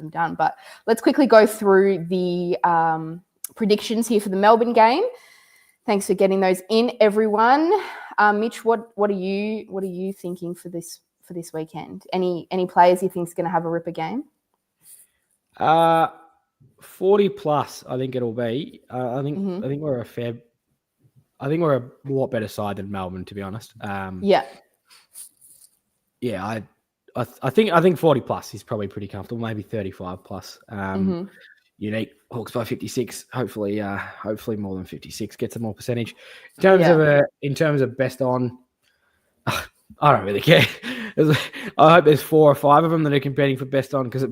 done. But let's quickly go through the predictions here for the Melbourne game. Thanks for getting those in, everyone. Mitch, what are you thinking for this weekend? Any players you think is going to have a ripper game? 40 plus, I think it'll be. I think we're a lot better side than Melbourne, to be honest. I think 40 plus is probably pretty comfortable. Maybe 35 plus. Unique Hawks by 56. Hopefully more than 56 gets a more percentage. In terms of best on, I don't really care. I hope there's 4 or 5 of them that are competing for best on because it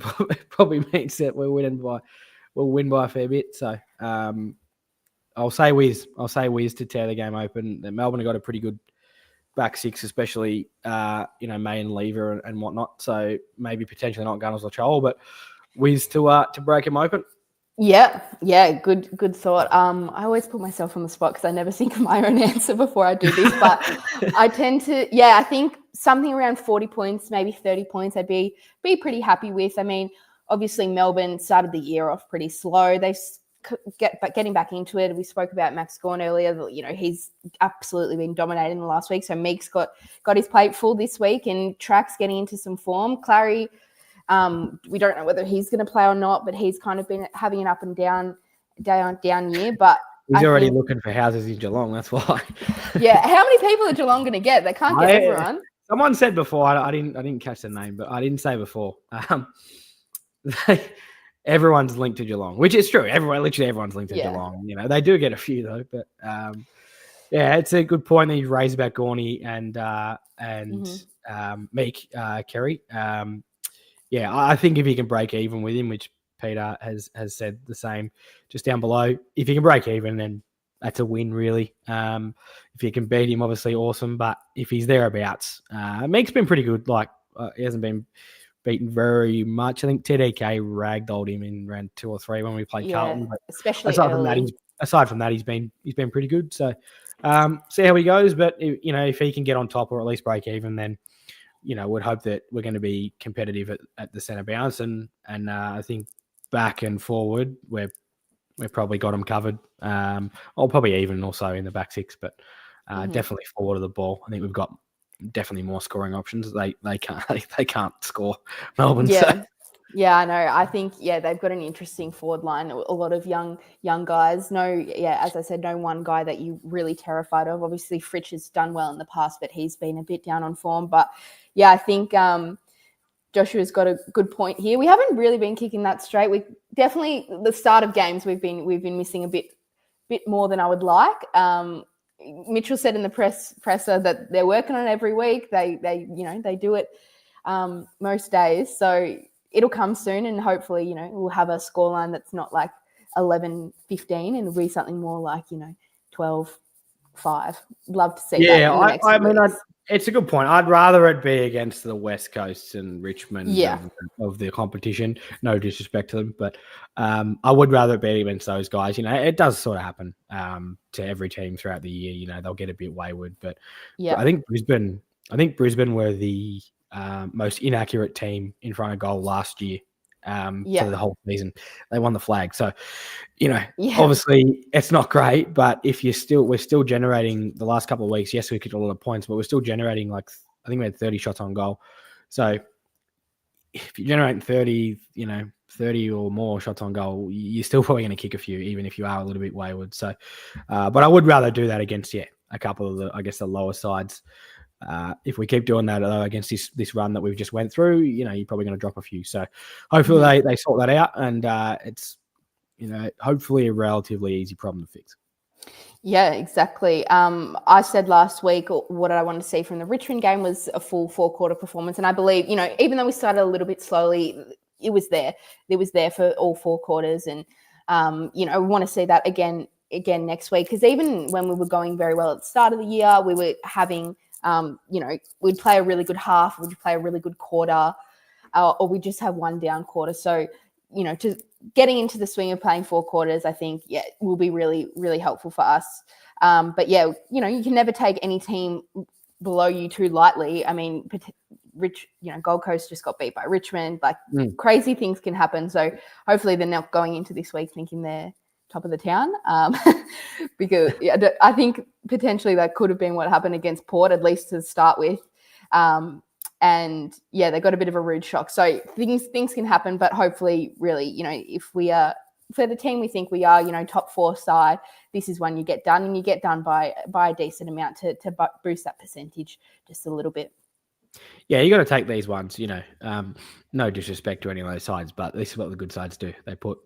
probably means that we'll win by a fair bit. So I'll say Wiz to tear the game open. Melbourne have got a pretty good back 6, especially May and Lever and whatnot. So maybe potentially not Gunners or Chol, but Wiz to break him open. Yeah, good thought. I always put myself on the spot because I never think of my own answer before I do this, but I tend to, I think something around 40 points, maybe 30 points, I'd be pretty happy with. I mean, obviously Melbourne started the year off pretty slow. They getting back into it. We spoke about Max Gawn earlier. He's absolutely been dominating the last week. So Meek's got his plate full this week, and Track's getting into some form. Clary, we don't know whether he's going to play or not, but he's kind of been having an up and down year. But he's already looking for houses in Geelong. That's why. Yeah, how many people are Geelong going to get? They can't get everyone. Someone said before. I didn't catch the name, but I didn't say before. Everyone's linked to Geelong, which is true. Literally everyone's linked to Geelong. They do get a few though, but it's a good point that you raised about Gorney and Meek Kerry. I think if he can break even with him, which Peter has said the same just down below, if he can break even, then that's a win, really. If you can beat him, obviously awesome. But if he's thereabouts, Meek's been pretty good. He hasn't been beaten very much. I think TDK ragdolled him in round 2 or 3 when we played Carlton. But especially aside from that, he's been pretty good. So see how he goes. But if he can get on top or at least break even, then we'd hope that we're going to be competitive at the centre bounce. And I think back and forward, we've probably got them covered. Or probably even also in the back six, but definitely forward of the ball. I think we've got definitely more scoring options. They can't score, Melbourne. Yeah. So. Yeah, I know. I think, they've got an interesting forward line. A lot of young guys. As I said, no one guy that you really terrified of. Obviously, Fritsch has done well in the past, but he's been a bit down on form. But yeah, I think Joshua's got a good point here. We haven't really been kicking that straight. We definitely, the start of games, we've been missing a bit more than I would like. Mitchell said in the presser that they're working on it every week. They do it most days. So it'll come soon, and hopefully, we'll have a scoreline that's not like 11-15, and it'll be something more like 12-5. Love to see that. In the next it's a good point. I'd rather it be against the West Coast and Richmond of the competition. No disrespect to them, but I would rather it be against those guys. It does sort of happen to every team throughout the year. They'll get a bit wayward, but I think Brisbane were the most inaccurate team in front of goal last year for the whole season. They won the flag. So, obviously it's not great, but if we're still generating the last couple of weeks, yes, we kicked a lot of points, but we're still generating I think we had 30 shots on goal. So if you're generating 30 or more shots on goal, you're still probably going to kick a few, even if you are a little bit wayward. So, but I would rather do that against, a couple of the lower sides. If we keep doing that against this run that we've just went through, you're probably going to drop a few. So hopefully they sort that out, and it's hopefully a relatively easy problem to fix. Yeah, exactly. I said last week what I wanted to see from the Richmond game was a full 4-quarter performance, and I believe even though we started a little bit slowly, it was there. It was there for all 4 quarters, and we want to see that again next week, because even when we were going very well at the start of the year, we were having we'd play a really good half, we'd play a really good quarter, or we just have one down quarter. So, to getting into the swing of playing 4 quarters, I think, will be really, really helpful for us. But you can never take any team below you too lightly. I mean, Gold Coast just got beat by Richmond. Crazy things can happen. So hopefully they're not going into this week thinking they're top of the town, because I think potentially that could have been what happened against Port, at least to start with. And they got a bit of a rude shock. So things can happen, but hopefully, really, if we are, for the team we think we are, top 4 side, this is when you get done, and you get done by a decent amount to boost that percentage just a little bit. Yeah, you got to take these ones. No disrespect to any of those sides, but this is what the good sides do. They put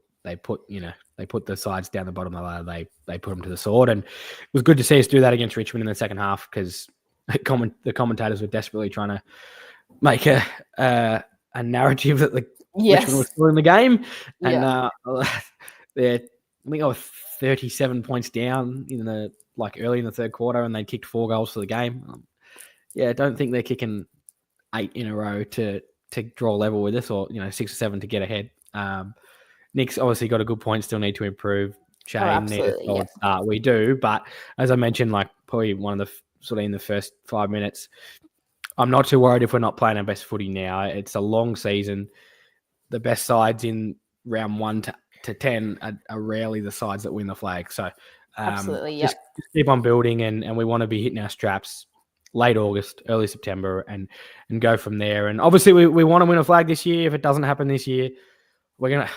the sides down the bottom of the ladder. They put them to the sword, and it was good to see us do that against Richmond in the second half, because the commentators were desperately trying to make a narrative that Richmond was still in the game, and I think I was 37 points down in the early in the third quarter, and they kicked 4 goals for the game. I don't think they're kicking 8 in a row to draw level with us, or 6 or 7 to get ahead. Nick's obviously got a good point, still need to improve. Shane needs a solid start. We do, but as I mentioned, probably one of the sort of in the first 5 minutes, I'm not too worried if we're not playing our best footy now. It's a long season. The best sides in round 1 to 10 are rarely the sides that win the flag. So absolutely, just keep on building, and we want to be hitting our straps late August, early September, and go from there. And obviously we want to win a flag this year. If it doesn't happen this year, we're going to,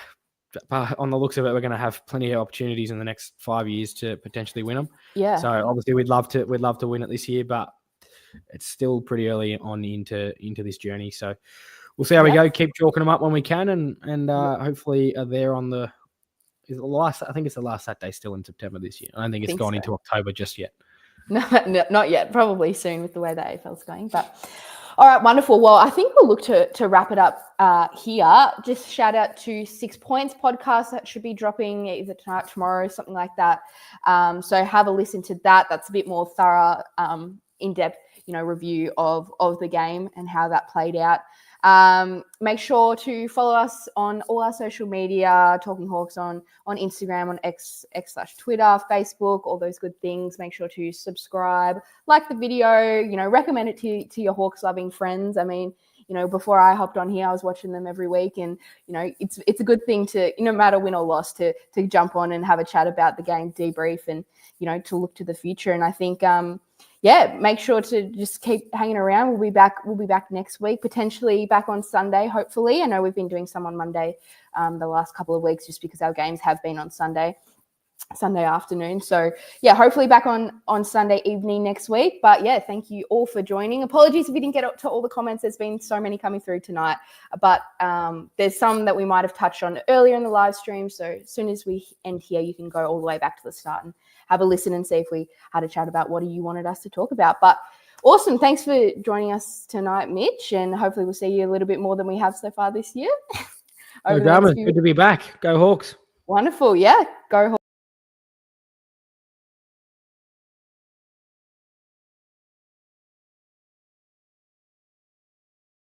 on the looks of it, we're going to have plenty of opportunities in the next 5 years to potentially win them. Yeah. So obviously we'd love to win it this year, but it's still pretty early on into this journey. So we'll see how we go. Keep chalking them up when we can, and hopefully are there on the last. I think it's the last Saturday still in September this year. I don't think it's gone into October just yet. No, not yet. Probably soon with the way the AFL's going, but. All right, wonderful. Well, I think we'll look to wrap it up here. Just shout out to 6 Points podcast that should be dropping either tonight, tomorrow, something like that. So have a listen to that. That's a bit more thorough, in-depth, review of the game and how that played out. Make sure to follow us on all our social media, Talking Hawks on Instagram, on X/Twitter, Facebook, all those good things. Make sure to subscribe, like the video, recommend it to your Hawks loving friends. I mean, before I hopped on here, I was watching them every week, and it's a good thing to, no matter win or loss, to jump on and have a chat about the game, debrief, and to look to the future. And I think make sure to just keep hanging around. We'll be back next week, potentially back on Sunday, hopefully. I know we've been doing some on Monday the last couple of weeks, just because our games have been on Sunday afternoon. So hopefully back on Sunday evening next week. But thank you all for joining. Apologies if we didn't get to all the comments. There's been so many coming through tonight, but there's some that we might have touched on earlier in the live stream. So as soon as we end here, you can go all the way back to the start and have a listen and see if we had a chat about what you wanted us to talk about. But awesome. Thanks for joining us tonight, Mitch. And hopefully we'll see you a little bit more than we have so far this year. No dramas. Good to be back. Go Hawks. Wonderful. Yeah. Go Hawks.